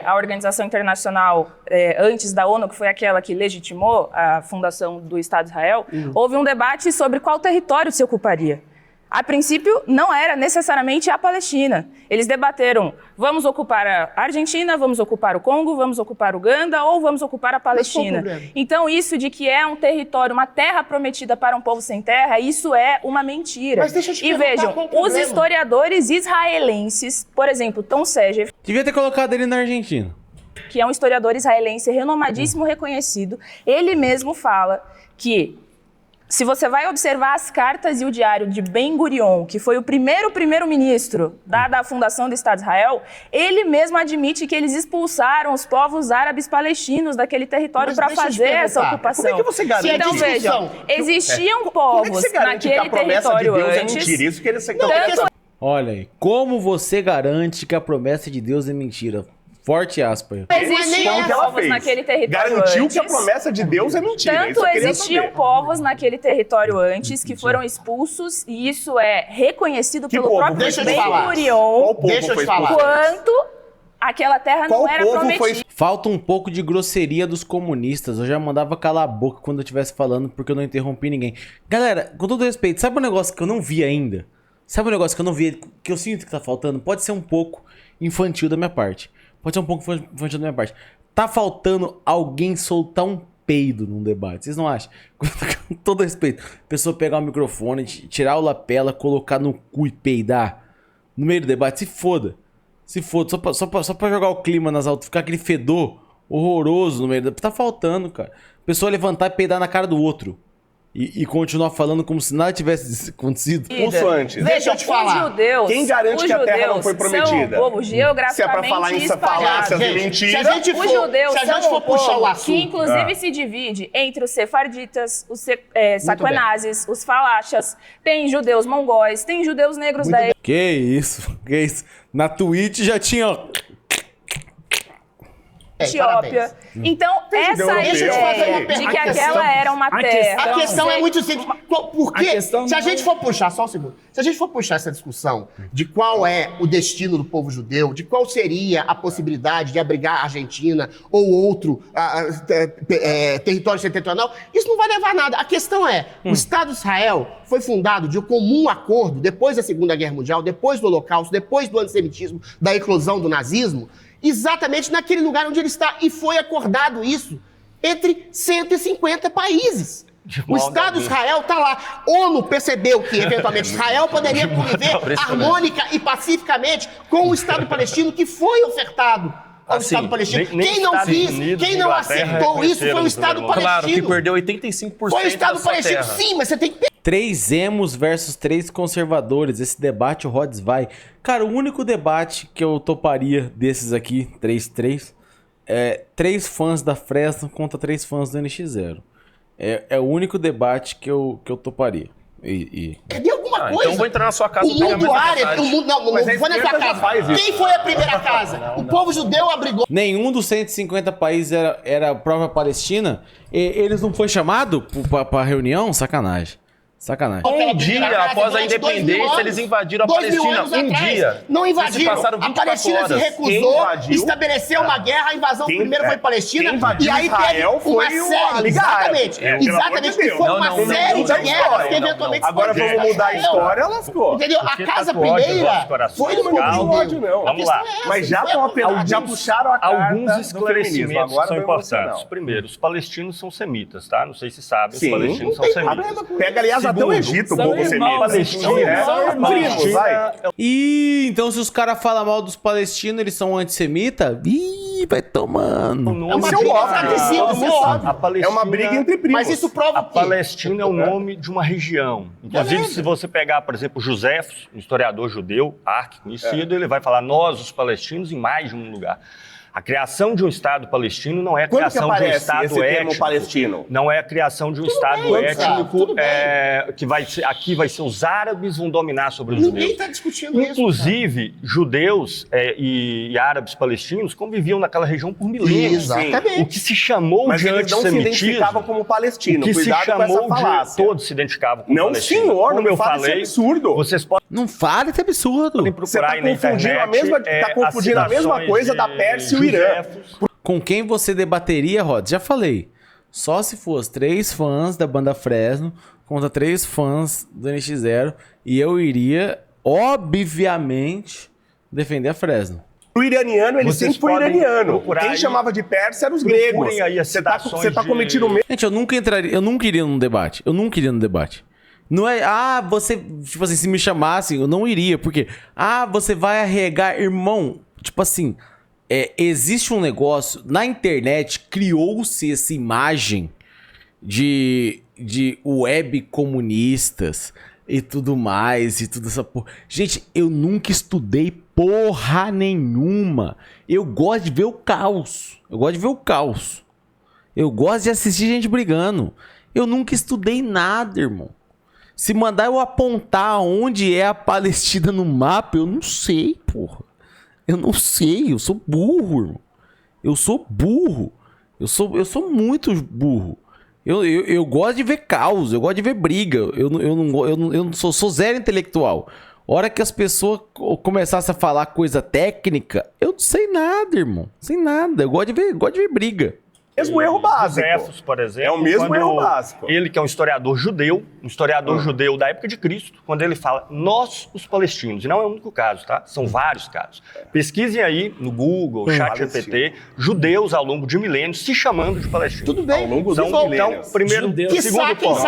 a organização internacional antes da ONU, que foi aquela que legitimou a fundação do Estado de Israel, houve um debate sobre qual território se ocuparia. A princípio, não era necessariamente a Palestina. Eles debateram, vamos ocupar a Argentina, vamos ocupar o Congo, vamos ocupar Uganda ou vamos ocupar a Palestina. Então, isso de que é um território, uma terra prometida para um povo sem terra, isso é uma mentira. Mas deixa eu te E perguntar vejam, qual o problema. os historiadores israelenses, por exemplo, Tom Seger, Devia ter colocado ele na Argentina. que é um historiador israelense renomadíssimo, reconhecido, ele mesmo fala que Se você vai observar as cartas e o diário de Ben-Gurion, que foi o primeiro-ministro da fundação do Estado de Israel, ele mesmo admite que eles expulsaram os povos árabes palestinos daquele território para fazer essa ocupação. Como é que você garante então, vejam, existiam povos naquele território antes. Mentira? Isso que ele Olha aí, como você garante que a promessa de Deus é mentira? Forte aspas. Existiam povos naquele território Garantiu antes. que a promessa de Deus é mentira. Tanto existiam povos naquele território antes que foram expulsos, e isso é reconhecido pelo próprio Ben-Gurion, quanto aquela terra não era prometida. Falta um pouco de grosseria dos comunistas. Eu já mandava calar a boca quando eu estivesse falando, porque eu não interrompi ninguém. Galera, com todo respeito, sabe um negócio que eu não vi ainda? Sabe um negócio que eu não vi, que eu sinto que tá faltando? Pode ser um pouco infantil da minha parte. Pode ser um pouco infantil da minha parte. Tá faltando alguém soltar um peido num debate. Vocês não acham? Com todo respeito. A pessoa pegar o microfone, tirar o lapela, colocar no cu e peidar no meio do debate. Se foda. Se foda. Só pra jogar o clima nas altas. Ficar aquele fedor horroroso no meio do debate. Tá faltando, cara. A pessoa levantar e peidar na cara do outro. E continuar falando como se nada tivesse acontecido. Pulso antes. Deixa eu te falar. Judeus, quem garante que a terra não foi prometida? São um povo geograficamente se é pra falar em falácias e mentiras. Os judeus são um povo que assunto, inclusive se divide entre os sefarditas, os saquenazes, os falachas. Tem judeus mongóis, tem judeus negros da Que isso? Na Twitch já tinha... Etiópia. Então, essa ideia de que aquela era uma terra... A questão é muito simples. Porque, se a gente for puxar, só um segundo, se a gente for puxar essa discussão de qual é o destino do povo judeu, de qual seria a possibilidade de abrigar a Argentina ou outro território setentrional, isso não vai levar a nada. A questão é, o Estado de Israel foi fundado de um comum acordo, depois da Segunda Guerra Mundial, depois do Holocausto, depois do antissemitismo, da eclosão do nazismo, exatamente naquele lugar onde ele está. E foi acordado isso entre 150 países. O Estado de Israel está lá. ONU percebeu que, eventualmente, Israel poderia conviver harmônica e pacificamente com o Estado palestino que foi ofertado ao Estado palestino. Quem não quem não aceitou isso foi o Estado palestino. Claro, que perdeu 85% foi o Estado da sua palestino, terra. sim, mas você tem que... 3 emos versus 3 conservadores. Esse debate o Rods vai. Cara, o único debate que eu toparia desses aqui, 3-3, é 3 fãs da Fresno contra 3 fãs do NX0. É o único debate que eu toparia. Cadê alguma coisa? Então vou entrar na sua casa. O mundo árabe, não foi na sua casa. Quem foi a primeira casa? O povo judeu abrigou. Nenhum dos 150 países era a própria Palestina. Eles não foram chamados pra reunião? Sacanagem. Um dia após a independência, eles invadiram a Palestina. Um dia. Não invadiram. A Palestina se recusou, estabeleceu uma guerra, a invasão primeiro foi Palestina, e aí teve uma série. Exatamente. Exatamente, que foi uma série de guerras que eventualmente... Agora vamos mudar a história, lascou. Entendeu? A casa primeira foi do ódio, não. Vamos lá. Mas já puxaram a carta. Alguns esclarecimentos são importantes. Primeiro, os palestinos são semitas, tá? Não sei se sabem, os palestinos são semitas. Pega, aliás, até o Egito, o povo semita. Ih, então se os caras falam mal dos palestinos, eles são antissemitas? Ih, vai tomando. É uma briga entre primos. Mas isso prova a Palestina é o nome de uma região. Inclusive, se você pegar, por exemplo, Joséfos, um historiador judeu, arquiconhecido, ele vai falar nós, os palestinos, em mais de um lugar. A criação de um Estado palestino não é a criação de um Estado étnico. Palestino? Não é a criação de um Estado étnico que vai ser, aqui vai ser os árabes vão dominar sobre os judeus. Ninguém está discutindo isso. Inclusive, judeus e árabes palestinos conviviam naquela região por milênios. Exatamente. O que se chamou mas de eles não se identificavam como palestino. O que Cuidado se chamou com essa falácia. todos se identificavam como palestino. Não, senhor, como não eu fale falei, esse absurdo. Vocês podem Não fale esse absurdo. procurar aí na internet. Tá confundindo a mesma coisa da Pérsia e o Irã. Com quem você debateria, Rod? Já falei. Só se fosse 3 fãs da banda Fresno contra 3 fãs do NX0. E eu iria, obviamente, defender a Fresno. O iraniano, ele sempre foi iraniano. Quem aí, chamava de Pérsia eram os gregos. Aí você tá cometendo o mesmo. Gente, eu nunca iria num debate. Não é, você, tipo assim, se me chamassem, eu não iria, porque, você vai arregar, irmão, tipo assim, existe um negócio, na internet criou-se essa imagem de web comunistas e tudo mais, e tudo essa porra. Gente, eu nunca estudei porra nenhuma. Eu gosto de ver o caos. Eu gosto de assistir gente brigando. Eu nunca estudei nada, irmão. Se mandar eu apontar onde é a Palestina no mapa, eu não sei, porra. Eu não sei, eu sou burro, irmão. Eu sou muito burro. Eu gosto de ver caos, eu gosto de ver briga. Eu não sou zero intelectual. A hora que as pessoas começassem a falar coisa técnica, eu não sei nada, irmão. Sem nada. Eu gosto de ver briga. Mesmo erro básico. Joséfos, por exemplo. É o mesmo erro básico. Ele que é um historiador judeu judeu da época de Cristo, quando ele fala nós, os palestinos, e não é o único caso, tá? São vários casos. Pesquisem aí no Google, ChatGPT, judeus ao longo de milênios se chamando de palestinos. Tudo bem. Ao longo de milênios. Então, primeiro, segundo ponto.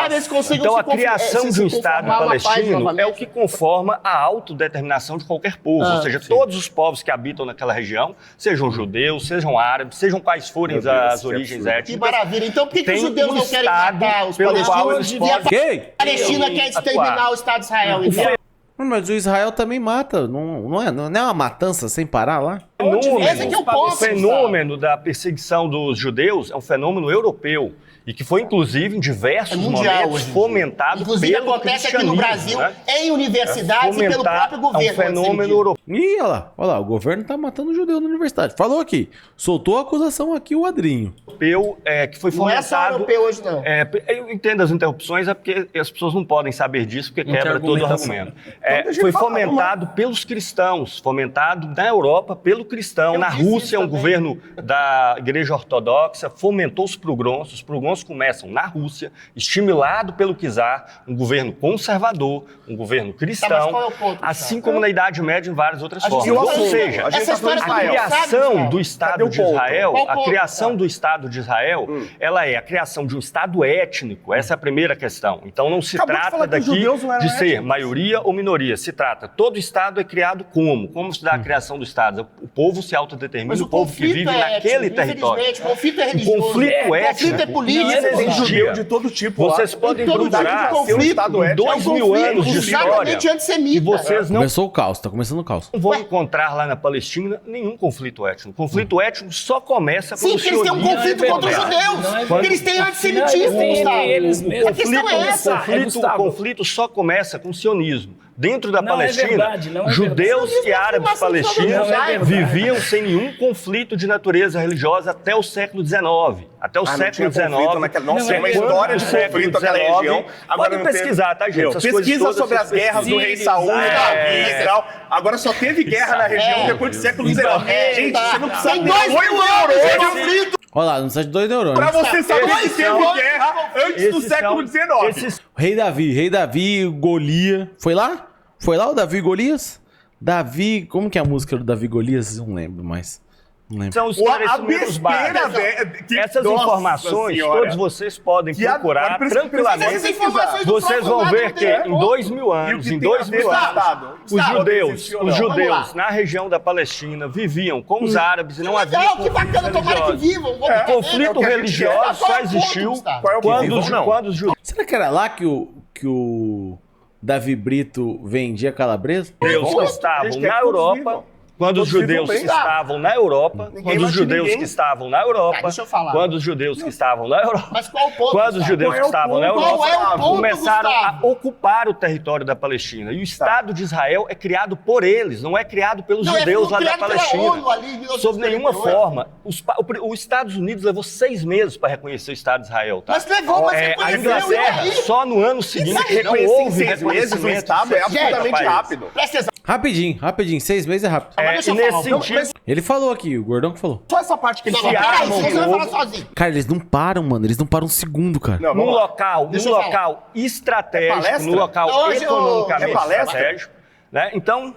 Então, a criação de um Estado palestino é o que conforma a autodeterminação de qualquer povo. Ou seja, todos os povos que habitam naquela região, sejam judeus, sejam árabes, sejam quais forem as origens étnicas. Que maravilha. Então, por que os judeus não querem matar os palestinos? A Palestina quer exterminar o Estado de Israel, então. Mas o Israel também mata, não é uma matança sem parar lá? O fenômeno da perseguição dos judeus é um fenômeno europeu e que foi, inclusive, em diversos momentos fomentado inclusive, pelo acontece aqui no Brasil, em universidades e pelo próprio governo. É um fenômeno europeu. Ih, olha lá, o governo tá matando judeu na universidade. Falou aqui, soltou a acusação aqui o Adrinho. Europeu, que foi fomentado... Não é só europeu hoje, não. Eu entendo as interrupções, é porque as pessoas não podem saber disso, porque quebra todo o argumento. Foi fomentado pelos cristãos, fomentado na Europa pelo cristão. Na Rússia, um governo da Igreja Ortodoxa fomentou os pogroms. Os pogroms começam na Rússia, estimulado pelo czar, um governo conservador, um governo cristão, assim como na Idade Média em várias outras formas. Ou seja, a criação do Estado de Israel, ela é a criação de um Estado étnico. Essa é a primeira questão. Então não se trata daqui de ser maioria ou minoria. Se trata, todo Estado é criado como? Como se dá a criação do Estado? O povo se autodetermina, o povo que vive naquele território. O conflito é religioso. O conflito étnico, é político. Tem judeu de todo tipo. Vocês podem procurar 2000 anos de história e vocês não... Começou o caos, tá começando o caos. Não vão encontrar lá na Palestina nenhum conflito étnico. O conflito étnico só começa quando Sim, porque eles têm um conflito contra os judeus. Porque eles têm antissemitismo, Gustavo. A questão é essa. O conflito só começa com o sionismo. Dentro da Palestina, judeus e árabes palestinos viviam sem nenhum conflito de natureza religiosa até o século XIX. Até o século XIX. Não tem uma história de conflito naquela região. Podem pesquisar, tá, gente? Pesquisa sobre as guerras do rei Saul, Davi e tal. Agora só teve guerra na região depois do século XIX. Gente, você não precisa ter 2 neurônios. Olha lá, não precisa de 2 neurônios. Pra você saber que teve guerra antes do século XIX. Rei Davi, Golias. Foi lá? Foi lá o Davi e Golias? Davi, como que é a música do Davi e Golias? Não lembro mais. Não lembro. São os esclarecimentos básicos. Essas informações, todos vocês podem procurar tranquilamente. Vocês vão ver que em 2000 anos, os judeus na região da Palestina viviam com os árabes e não havia conflito religioso só existiu quando os judeus... Será que era lá que o Davi Brito vendia calabresa? Judeus estavam na Europa, quando os judeus que estavam na Europa, quando os judeus que estavam na Europa, quando os judeus que estavam na Europa, mas qual o ponto? Quando os judeus que estavam na Europa começaram a ocupar o território da Palestina. E o Estado de Israel é criado por eles, não é criado pelos judeus lá da Palestina. Sob nenhuma forma. Os Estados Unidos levou 6 meses para reconhecer o Estado de Israel. Tá? Mas levou, mas a Inglaterra, só no ano seguinte, não houve reconhecimento. O Estado é absolutamente rápido. Rapidinho, 6 meses é rápido. Nesse sentido... Ele falou aqui, o Gordão que falou. Só essa parte que eles Cara, eles não param, mano. Eles não param um segundo, cara. Num local estratégico, num local economicamente estratégico, né? Então,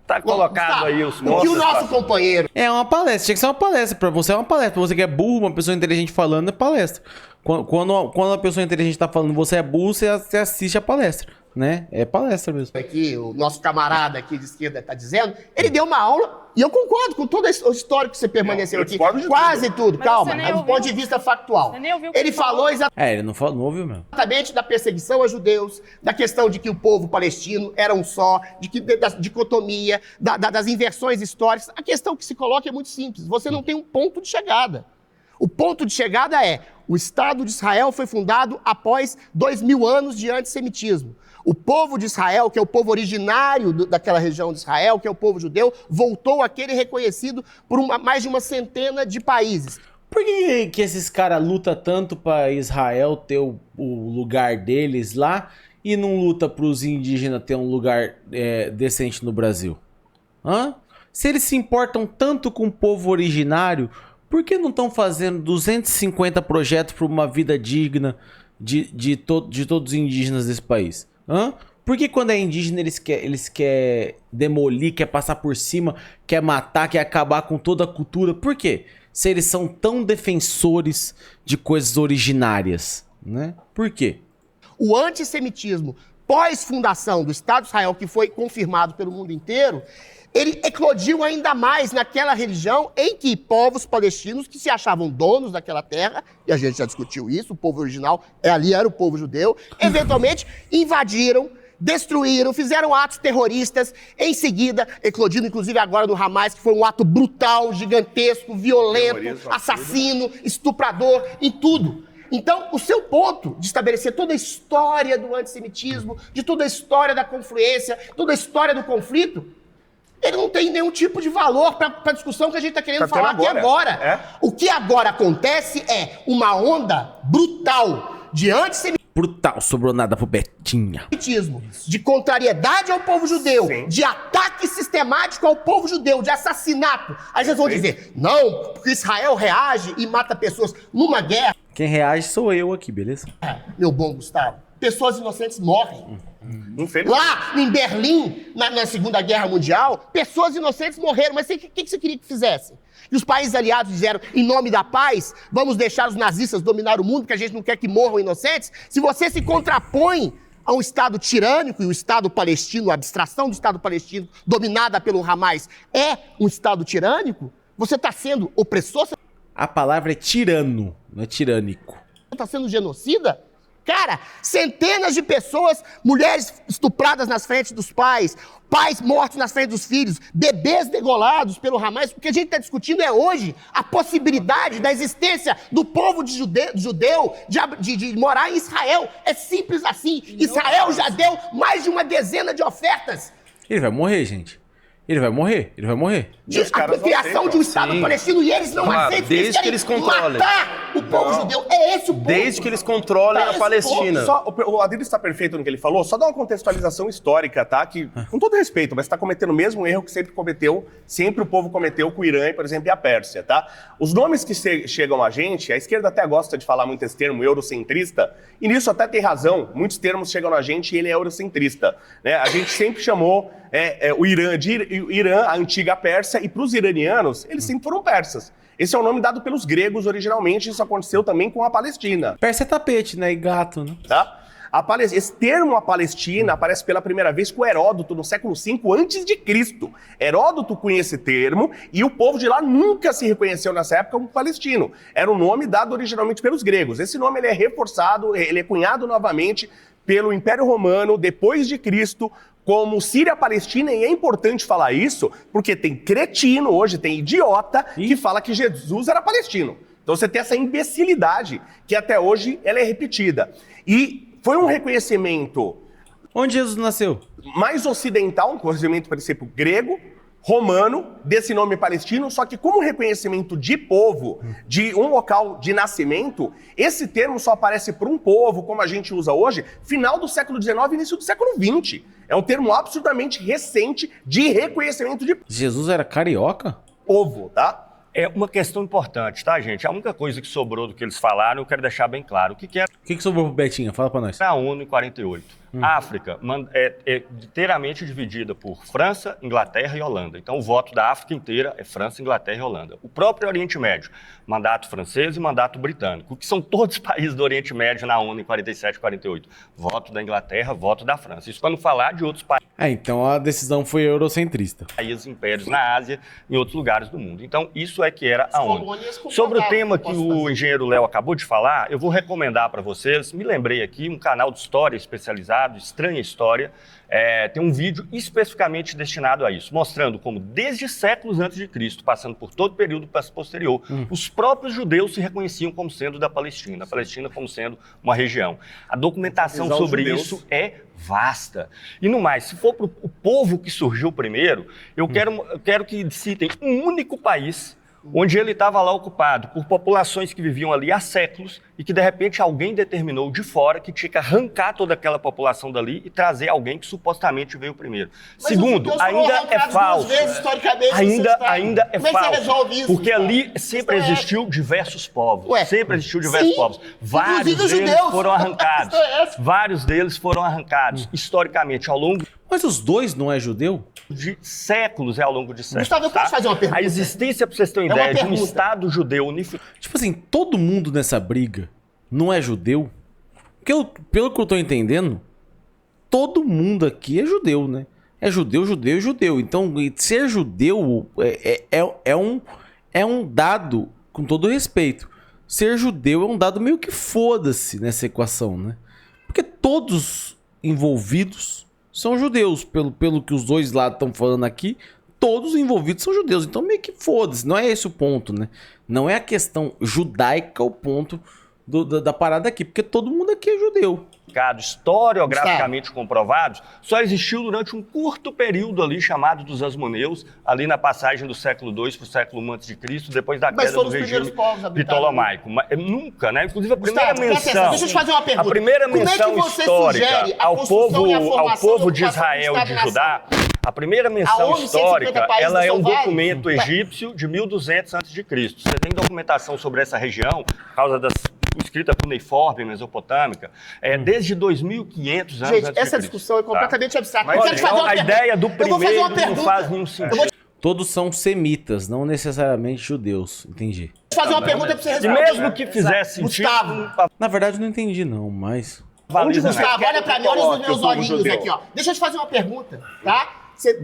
tá colocado aí os pontos. E o nosso companheiro? É uma palestra, tinha que ser uma palestra. Pra você é uma palestra. Pra você que é burro, uma pessoa inteligente falando, é palestra. Quando uma pessoa inteligente tá falando, você é burro, você assiste a palestra. né? É palestra mesmo. Aqui, o nosso camarada aqui de esquerda está dizendo, ele deu uma aula, e eu concordo com todo o histórico que você permaneceu aqui. Quase tudo, calma, do ponto de vista factual. Ele falou exatamente. Ele não ouviu mesmo. Exatamente da perseguição a judeus, da questão de que o povo palestino era um só, da dicotomia, das inversões históricas. A questão que se coloca é muito simples. Você não tem um ponto de chegada. O ponto de chegada é: o Estado de Israel foi fundado após 2000 anos de antissemitismo. O povo de Israel, que é o povo originário daquela região de Israel, que é o povo judeu, voltou a querer reconhecido por mais de uma centena de países. Por que esses caras lutam tanto para Israel ter o lugar deles lá e não luta para os indígenas ter um lugar decente no Brasil? Hã? Se eles se importam tanto com o povo originário, por que não estão fazendo 250 projetos para uma vida digna de todos os indígenas desse país? Hã? Por que quando é indígena eles querem demolir, quer passar por cima, quer matar, quer acabar com toda a cultura? Por quê? Se eles são tão defensores de coisas originárias, né? Por quê? O antissemitismo pós-fundação do Estado de Israel, que foi confirmado pelo mundo inteiro, ele eclodiu ainda mais naquela religião em que povos palestinos que se achavam donos daquela terra, e a gente já discutiu isso, o povo original ali era o povo judeu, eventualmente invadiram, destruíram, fizeram atos terroristas, em seguida, eclodindo inclusive agora no Hamas, que foi um ato brutal, gigantesco, violento, assassino, estuprador, em tudo. Então, o seu ponto de estabelecer toda a história do antissemitismo, de toda a história da confluência, toda a história do conflito, ele não tem nenhum tipo de valor para a discussão que a gente está querendo falar aqui agora. O que agora acontece é uma onda brutal de antissemitismo. Brutal, sobrou nada pro Betinha. De contrariedade ao povo judeu, de ataque sistemático ao povo judeu, de assassinato. Aí vocês vão dizer, não, porque Israel reage e mata pessoas numa guerra. Quem reage sou eu aqui, beleza? Meu bom Gustavo, pessoas inocentes morrem. Lá em Berlim, na Segunda Guerra Mundial, pessoas inocentes morreram. Mas o que você queria que fizessem? E os países aliados disseram, em nome da paz, vamos deixar os nazistas dominar o mundo, porque a gente não quer que morram inocentes. Se você se contrapõe a um Estado tirânico, e o Estado palestino, a abstração do Estado palestino, dominada pelo Hamas, é um Estado tirânico, você está sendo opressor? A palavra é tirano, não é tirânico. Você está sendo genocida? Cara, centenas de pessoas, mulheres estupradas nas frentes dos pais, pais mortos nas frentes dos filhos, bebês degolados pelo Hamas. O que a gente está discutindo é hoje a possibilidade da existência do povo judeu de morar em Israel. É simples assim. Israel já deu mais de uma dezena de ofertas. Ele vai morrer, gente. Ele vai morrer. De apropriação de um Estado palestino, e eles não aceitam. Desde que eles controlem. Matar o povo judeu. É esse o ponto. Desde que eles controlem a Palestina. O Adriano está perfeito no que ele falou. Só dar uma contextualização histórica, tá? Que, com todo respeito, mas está cometendo o mesmo erro que sempre o povo cometeu com o Irã, por exemplo, e a Pérsia, tá? Os nomes que chegam a gente, a esquerda até gosta de falar muito esse termo, eurocentrista, e nisso até tem razão. Muitos termos chegam a gente e ele é eurocentrista, né? A gente sempre chamou o Irã de Irã, a antiga Pérsia, e para os iranianos, eles sempre foram persas. Esse é o nome dado pelos gregos originalmente, isso aconteceu também com a Palestina. Pérsia é tapete, né? E gato, né? Tá? Esse termo, a Palestina, aparece pela primeira vez com Heródoto no século V a.C. Heródoto cunha esse termo e o povo de lá nunca se reconheceu nessa época como palestino. Era um nome dado originalmente pelos gregos. Esse nome ele é reforçado, ele é cunhado novamente pelo Império Romano depois de Cristo, como Síria-Palestina, e é importante falar isso, porque tem cretino hoje, tem idiota, que fala que Jesus era palestino. Então você tem essa imbecilidade, que até hoje ela é repetida. E foi um reconhecimento... Onde Jesus nasceu? Mais ocidental, um reconhecimento, por exemplo, grego, romano, desse nome palestino, só que como reconhecimento de povo, de um local de nascimento, esse termo só aparece para um povo, como a gente usa hoje, final do século XIX e início do século XX. É um termo absolutamente recente de reconhecimento de... Jesus era carioca? Povo, tá? É uma questão importante, tá, gente? A única coisa que sobrou do que eles falaram, eu quero deixar bem claro. O que sobrou pro Betinho? Fala pra nós. A ONU em 48. A África é inteiramente dividida por França, Inglaterra e Holanda. Então, o voto da África inteira é França, Inglaterra e Holanda. O próprio Oriente Médio, mandato francês e mandato britânico, que são todos os países do Oriente Médio na ONU em 47 e 48. Voto da Inglaterra, voto da França. Isso para não falar de outros países. Então a decisão foi eurocentrista. Países impérios na Ásia e em outros lugares do mundo. Então, isso é que era a ONU. Sobre o tema que o engenheiro Léo acabou de falar, eu vou recomendar para vocês, me lembrei aqui, um canal de história especializado, Estranha História, tem um vídeo especificamente destinado a isso, mostrando como desde séculos antes de Cristo, passando por todo o período posterior, os próprios judeus se reconheciam como sendo da Palestina, a Palestina como sendo uma região. A documentação sobre isso é vasta. E no mais, se for para o povo que surgiu primeiro, eu quero que citem um único país onde ele estava lá ocupado por populações que viviam ali há séculos e que, de repente, alguém determinou de fora que tinha que arrancar toda aquela população dali e trazer alguém que supostamente veio primeiro. Mas segundo, ainda é falso. Ainda é falso. Porque ali sempre existiu diversos povos. Sempre existiu diversos povos. Vários deles foram arrancados. Vários deles foram arrancados, historicamente, ao longo... Mas os dois não é judeu? De séculos, ao longo de séculos. Gustavo, eu posso fazer uma pergunta? A existência, pra vocês terem uma ideia, de um Estado judeu unificado. Tipo assim, todo mundo nessa briga não é judeu? Porque pelo que eu tô entendendo, todo mundo aqui é judeu, né? É judeu, judeu e judeu. Então, ser judeu é um dado, com todo respeito. Ser judeu é um dado meio que foda-se nessa equação, né? Porque todos envolvidos são judeus, pelo que os dois lados estão falando aqui, todos os envolvidos são judeus, então meio que foda-se, não é esse o ponto, né? Não é a questão judaica o ponto da parada aqui, porque todo mundo aqui é judeu. Historiograficamente comprovados, só existiu durante um curto período ali, chamado dos Asmoneus, ali na passagem do século II para o século I a.C., depois da queda do regime ptolomaico. Mas nunca, né? Inclusive a primeira menção... Deixa eu te fazer uma pergunta. A primeira menção histórica ao povo de Israel e de Judá, a primeira menção histórica, ela é um documento egípcio de 1200 a.C. Você tem documentação sobre essa região, por causa das... escrita cuneiforme, mesopotâmica, desde 2500 anos. Gente, essa discussão é completamente abstrata. Mas a ideia do primeiro não faz nenhum sentido. Todos são semitas, não necessariamente judeus. Entendi. Vou fazer uma pergunta pra você responder. E mesmo que fizesse sentido... Gustavo. Na verdade, não entendi não, mas... Gustavo, olha pra mim, olha os meus olhinhos aqui, ó. Deixa eu te fazer uma pergunta, tá?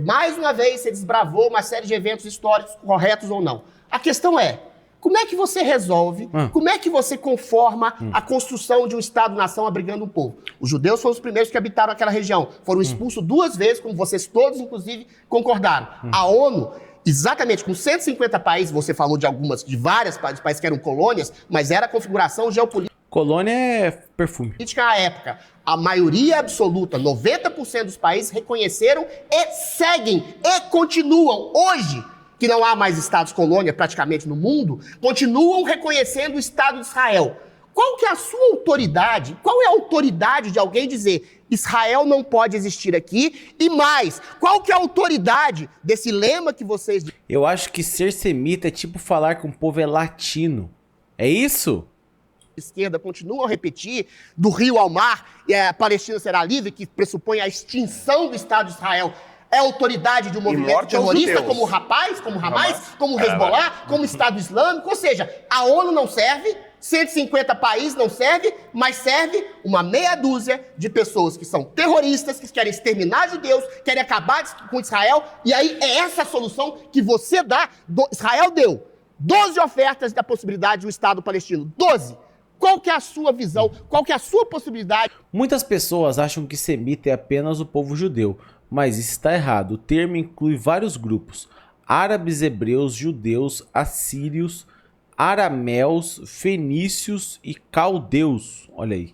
Mais uma vez, você desbravou uma série de eventos históricos, corretos ou não. A questão é, como é que você resolve, como é que você conforma a construção de um Estado-nação abrigando um povo? Os judeus foram os primeiros que habitaram aquela região. Foram expulsos 2 vezes, como vocês todos, inclusive, concordaram. A ONU, exatamente com 150 países, você falou de vários países que eram colônias, mas era a configuração geopolítica. Colônia é perfume. À época, a maioria absoluta, 90% dos países reconheceram e seguem e continuam hoje, que não há mais estados colônia praticamente no mundo, continuam reconhecendo o Estado de Israel. Qual que é a sua autoridade? Qual é a autoridade de alguém dizer Israel não pode existir aqui? E mais, qual que é a autoridade desse lema que vocês... Eu acho que ser semita é tipo falar que um povo é latino. É isso? Esquerda continuam a repetir, do rio ao mar, a Palestina será livre, que pressupõe a extinção do Estado de Israel. É autoridade de um movimento terrorista como o Hamas, como o Hezbollah, como o Estado Islâmico. Ou seja, a ONU não serve, 150 países não serve, mas serve uma meia dúzia de pessoas que são terroristas, que querem exterminar judeus, querem acabar com Israel. E aí é essa a solução que você dá. Israel deu 12 ofertas da possibilidade de um Estado palestino. 12. Qual que é a sua visão? Qual que é a sua possibilidade? Muitas pessoas acham que semita é apenas o povo judeu, mas isso está errado. O termo inclui vários grupos: árabes, hebreus, judeus, assírios, arameus, fenícios e caldeus. Olha aí.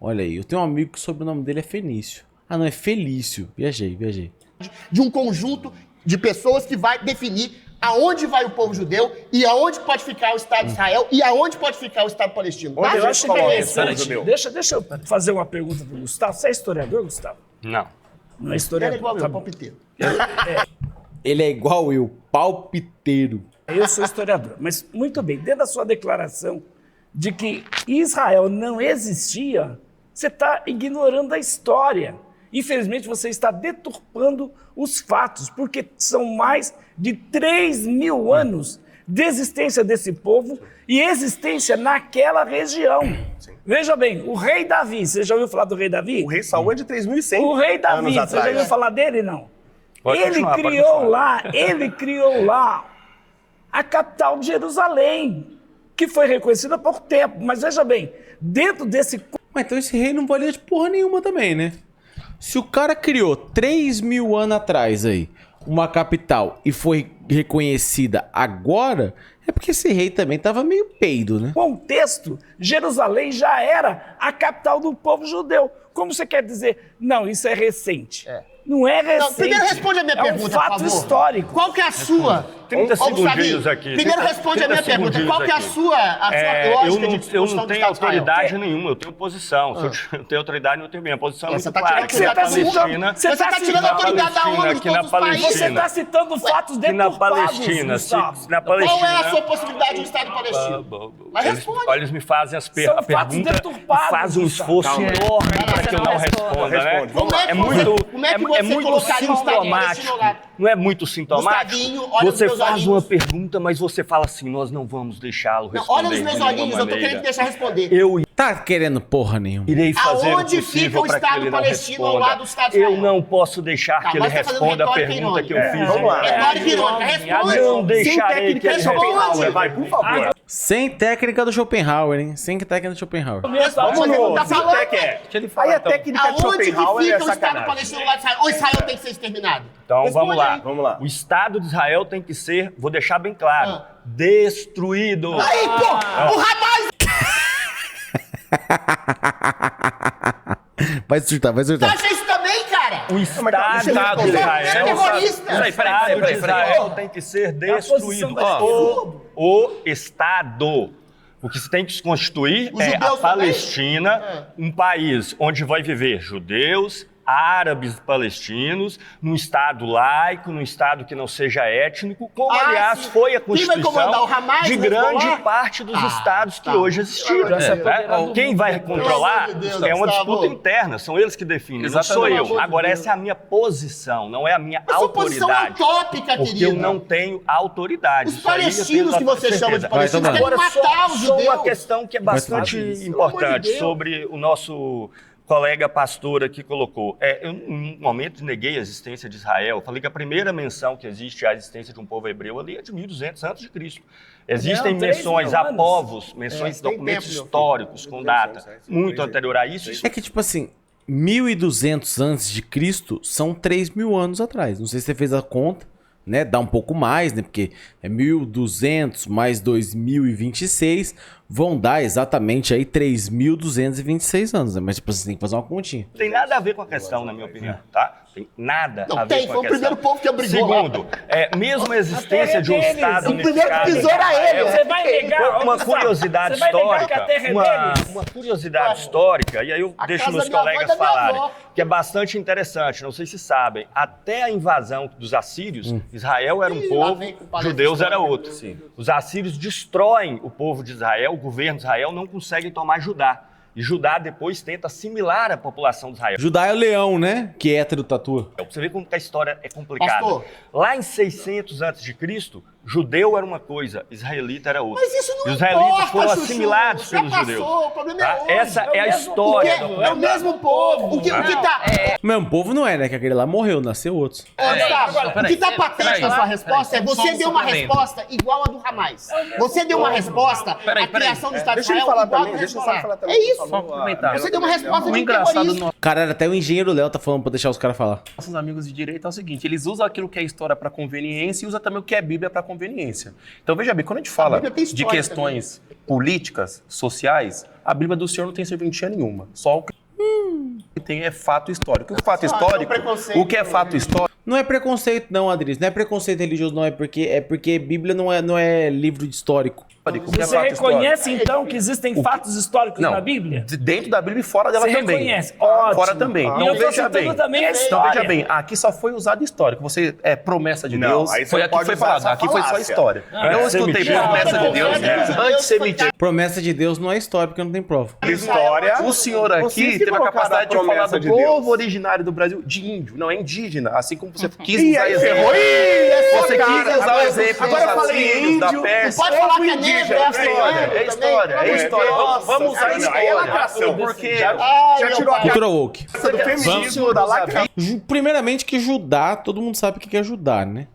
Olha aí. Eu tenho um amigo que o sobrenome dele é Fenício. Ah, não, é Felício. Viajei. De um conjunto de pessoas que vai definir aonde vai o povo judeu e aonde pode ficar o Estado de Israel e aonde pode ficar o Estado palestino. Eu acho interessante. Deixa eu fazer uma pergunta para o Gustavo. Você é historiador, Gustavo? Não. Não é historiador. Ele é igual eu, palpiteiro. Ele é igual eu, palpiteiro. Eu sou historiador, mas muito bem, dentro da sua declaração de que Israel não existia, você está ignorando a história. Infelizmente, você está deturpando os fatos, porque são mais de 3.000 anos de existência desse povo e existência naquela região. Sim. Veja bem, o rei Davi, você já ouviu falar do rei Davi? O rei Saul é de 3.100 O rei Davi, você já ouviu falar dele? Não. Ele criou lá a capital de Jerusalém, que foi reconhecida há pouco tempo. Mas veja bem, dentro desse... Mas então esse rei não valia de porra nenhuma também, né? Se o cara criou 3.000 anos atrás aí uma capital e foi reconhecida agora, é porque esse rei também tava meio peido, né? Contexto, Jerusalém já era a capital do povo judeu. Como você quer dizer? Não, isso é recente. Não é recente. Não, primeiro responde a minha pergunta, um fato histórico. Qual que é a sua? 30 segundinhos aqui. Primeiro responde a minha pergunta. Qual que é a sua lógica de Eu não tenho autoridade nenhuma, eu tenho posição. Se eu tenho autoridade, eu tenho minha posição muito clara. Você está tirando a autoridade da ONU de todos os países. Você está citando fatos deturpados, Gustavo. Qual é a sua possibilidade de Estado palestino? Mas responde. Olha, eles me fazem as perguntas e fazem um esforço enorme para que eu não responda, né? É muito sintomático. Não é muito sintomático? Você faz uma pergunta, mas você fala assim, nós não vamos deixá-lo responder. Olha nos meus olhinhos, eu tô querendo deixar responder. Tá querendo porra nenhuma. Irei fazer o possível para que ele não responda. Eu não posso deixar que ele responda a pergunta que eu fiz. Vamos lá. Não deixarei que ele responda. Vai, por favor. Sem técnica do Schopenhauer, hein? Sem técnica do Schopenhauer. Vamos no Aí a técnica de Schopenhauer é o Estado palestino lá de Israel? Ou Israel tem que ser exterminado? Então vamos lá. O Estado de Israel tem que ser, vou deixar bem claro, destruído. Aí, pô! O Hamas! Vai surtar. Você acha isso também, cara? O Estado de Israel tem que ser destruído. O Estado. O que se tem que se constituir é a Palestina, um país onde vai viver judeus, árabes palestinos, num Estado laico, num Estado que não seja étnico, como, aliás, foi a Constituição de grande parte dos Estados que hoje existiram. Quem vai controlar é uma disputa interna, são eles que definem, não sou eu. Agora, essa é a minha posição, não é a minha autoridade. Posição utópica, porque eu não tenho autoridade. Os palestinos que você chama de palestinos querem agora, matar os judeus. Só uma questão que é bastante importante sobre o nosso colega pastor aqui colocou. Eu, em um momento, neguei a existência de Israel. Falei que a primeira menção que existe à existência de um povo hebreu ali é de 1200 a.C. Existem menções a povos, menções de documentos históricos com data muito anterior a isso. É que, tipo assim, 1200 a.C. são 3.000 anos atrás. Não sei se você fez a conta, né? Dá um pouco mais, né? Porque é 1200 mais 2026 vão dar exatamente aí 3.226 anos, né? Mas tipo, você tem que fazer uma continha. Não tem nada a ver com a questão, na minha opinião, tá? Tem nada a ver com a questão. Foi o primeiro povo que abrigou. Segundo, mesmo a existência de um Estado unificado... O primeiro pisou era ele. Você vai negar... Uma curiosidade histórica, uma curiosidade histórica, e aí eu deixo meus colegas falarem, que é bastante interessante, não sei se sabem, até a invasão dos assírios, Israel era um povo, judeus era outro. Os assírios destroem o povo de Israel, o governo de Israel não consegue tomar Judá. E Judá depois tenta assimilar a população de Israel. Judá é o leão, né? Que é hétero tatua. Você vê como que a história é complicada. Pastor. Lá em 600 a.C., judeu era uma coisa, israelita era outra. Mas isso não e os israelitas importa, foram Chuchu. assimilados pelos judeus. O problema é hoje. Essa é a história. É o mesmo povo. O que tá... O mesmo povo não é, né? Que aquele lá morreu, nasceu outro. Gustavo, o que tá patente na sua resposta é você deu uma resposta igual a do Hamas. Você deu uma resposta à criação do Estado de Israel igual a do Hezbollah. É isso. Você deu uma resposta de terrorista. Cara, até o engenheiro Léo tá falando pra deixar os caras falar. Nossos amigos de direita é o seguinte, eles usam aquilo que é história pra conveniência e usam também o que é Bíblia pra conveniência. Então veja bem, quando a gente fala de questões políticas, sociais, a Bíblia do Senhor não tem serventia nenhuma. Só o que tem é fato histórico. O fato histórico, o que é fato histórico... Não é preconceito, não, Adriles. Não é preconceito religioso, não. É porque Bíblia não é livro histórico. Você reconhece, então, que existem fatos históricos na Bíblia? Dentro da Bíblia e fora dela também. Você reconhece? Ótimo. Fora também. E eu tô citando também a história. Então, veja bem, aqui só foi usado histórico. Você é promessa de Deus. Foi aqui que foi falado. Aqui foi só história. Eu escutei promessa de Deus, antissemitismo. Promessa de Deus não é história, porque não tem prova. História. O senhor aqui teve a capacidade de falar do povo originário do Brasil, de índio. Não, é indígena. Assim como você quis usar exemplo. Você quis usar o exemplo dos assírios, da Pérsia. Pode falar que é negro, É história. Vamos usar a história. Porque Já tirou a Cultura woke. cabeça do feminismo da lacração. Primeiramente que Judá, todo mundo sabe o que é Judá, né?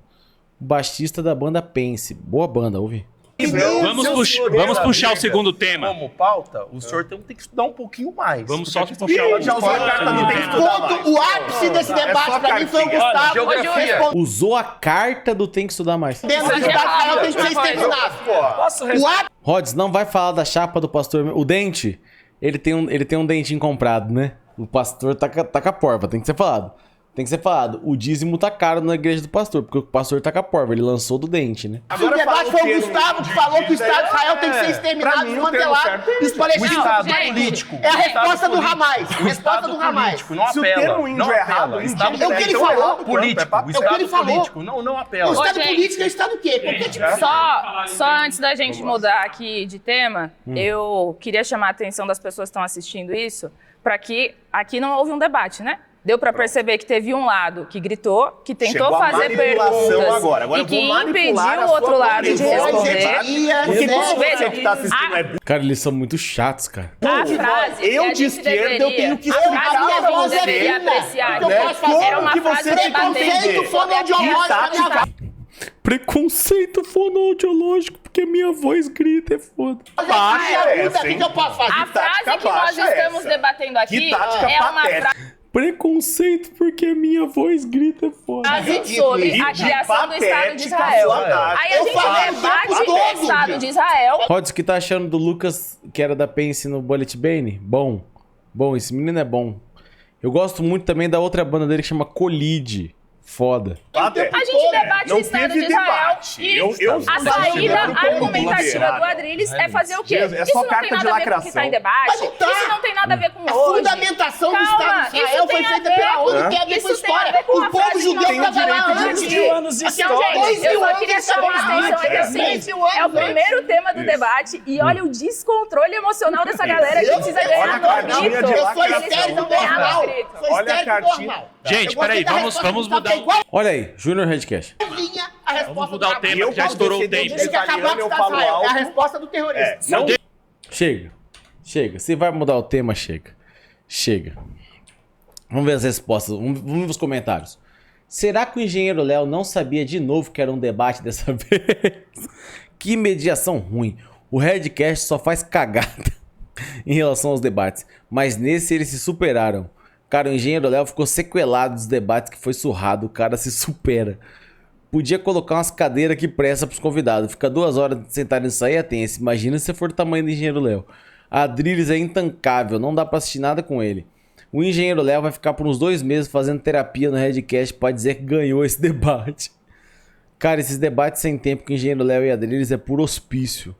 O baixista da banda Pense. Boa banda, ouvi. Vamos puxar o segundo tema. Como pauta, o senhor tem que estudar um pouquinho mais. Vamos só puxar o Já usou a carta do tem que estudar mais. O ápice desse debate pra mim foi o Gustavo. Geografia. Usou a carta do tem que estudar mais. Dentro da Israel tem que ser exterminado. Posso O ápice Rods, não vai falar da chapa do pastor. O dente, ele tem um dentinho comprado, né? O pastor tá com a porva, tem que ser falado. Tem que ser falado. O dízimo tá caro na igreja do pastor, porque o pastor tá com a porva, ele lançou do dente, né? o debate foi o Gustavo que falou que o Estado de Israel tem que ser exterminado, desmantelado. E os palestinos. político. É a resposta do Hamas. A resposta do Hamas. Não Se o apela. termo índio é errado, É o que ele falou. Político. O Estado político. Não apela. O Estado gente. político é o Estado o quê? Qualquer tipo de Só antes da gente mudar aqui de tema, eu queria chamar a atenção das pessoas que estão assistindo isso, para que aqui não houve um debate, né? Deu para perceber que teve um lado que gritou, que tentou Chegou a fazer manipulação perguntas agora. Agora e eu que vou manipular impediu a o outro sua lado de posição. responder. Porque como Veja, você que tá assistindo é Cara, eles são muito chatos, cara. A frase que eu a de gente esquerda, deveria, eu tenho que a frase explicar que a pra gente você, deveria né? apreciar. O que eu posso fazer? Era uma Como que frase você preconceito fonoaudiológico na minha Preconceito fonoaudiológico, porque a minha voz grita, é foda. baixa essa, o que eu posso fazer? A frase que nós estamos debatendo aqui é uma frase Preconceito porque a minha voz grita, é foda. sobre a criação do Estado de Israel. Aí a gente debate o Estado de Israel. Rods, o que tá achando do Lucas, que era da Pense no Bullet Bane? Bom. Bom, esse menino é bom. Eu gosto muito também da outra banda dele que chama Colide. Foda. A gente debate o Estado de Israel e a saída argumentativa do Adriles é fazer o quê? Isso não tem nada a ver com o que está em debate. Isso não tem nada a ver com A hoje. fundamentação do Estado de Israel foi feita pela ONU, tem a ver com a história. O povo judeu estava lá antes de... anos de Então, história. gente, eu só queria chamar a atenção é que assim, é o primeiro tema do debate e olha o descontrole emocional dessa galera que precisa ganhar no grito. Eu sou histérico normal. Sou histérico normal. Gente, peraí, vamos mudar. Olha aí, Junior Redcast. Vamos mudar o tema, que já estourou o tempo. Tem que acabar com o Estado de Israel. É a resposta do terrorismo. Chega. Se vai mudar o tema, chega. Vamos ver as respostas, vamos ver os comentários. Será que o engenheiro Léo não sabia de novo que era um debate dessa vez? Que mediação ruim. O Redcast só faz cagada em relação aos debates, mas nesse eles se superaram. Cara, o engenheiro Léo ficou sequelado dos debates que foi surrado, o cara se supera. Podia colocar umas cadeiras que presta pros convidados. Fica 2 horas sentado nisso aí é tenso. Imagina se for o tamanho do engenheiro Léo. A Adriles é intancável, não dá pra assistir nada com ele. O engenheiro Léo vai ficar por uns 2 meses fazendo terapia no Redcast pra dizer que ganhou esse debate. Cara, esses debates sem tempo com o engenheiro Léo e a Adriles é por hospício.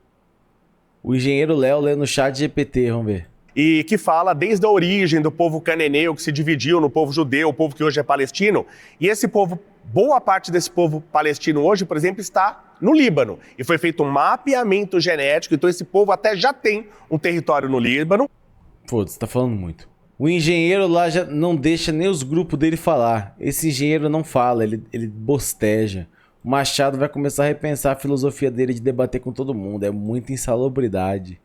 O engenheiro Léo lê no chat GPT, vamos ver. E que fala desde a origem do povo cananeu, que se dividiu no povo judeu, o povo que hoje é palestino. E esse povo, boa parte desse povo palestino hoje, por exemplo, está no Líbano. E foi feito um mapeamento genético, então esse povo até já tem um território no Líbano. Foda-se, tá falando muito. O engenheiro lá já não deixa nem os grupos dele falar. Esse engenheiro não fala, ele bosteja. O Machado vai começar a repensar a filosofia dele de debater com todo mundo. É muita insalubridade.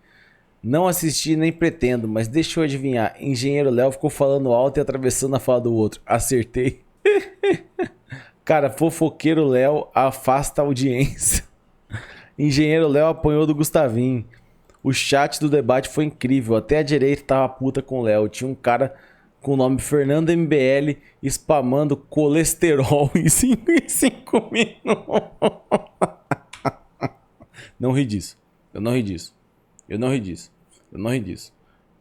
Não assisti nem pretendo, mas deixa eu adivinhar. Engenheiro Léo ficou falando alto e atravessando a fala do outro. Acertei. Cara, fofoqueiro Léo afasta a audiência. Engenheiro Léo apanhou do Gustavinho. O chat do debate foi incrível. Até a direita tava puta com o Léo. Tinha um cara com o nome Fernando MBL spamando colesterol em 5 minutos. Não ri disso. Eu não ri disso.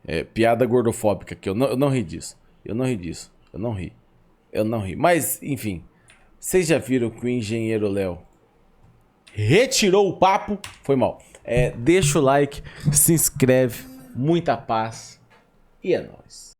É piada gordofóbica aqui. Eu não ri disso. Eu não ri. Mas, enfim. Vocês já viram que o engenheiro Léo retirou o papo? Foi mal. Deixa o like, se inscreve, muita paz e é nóis.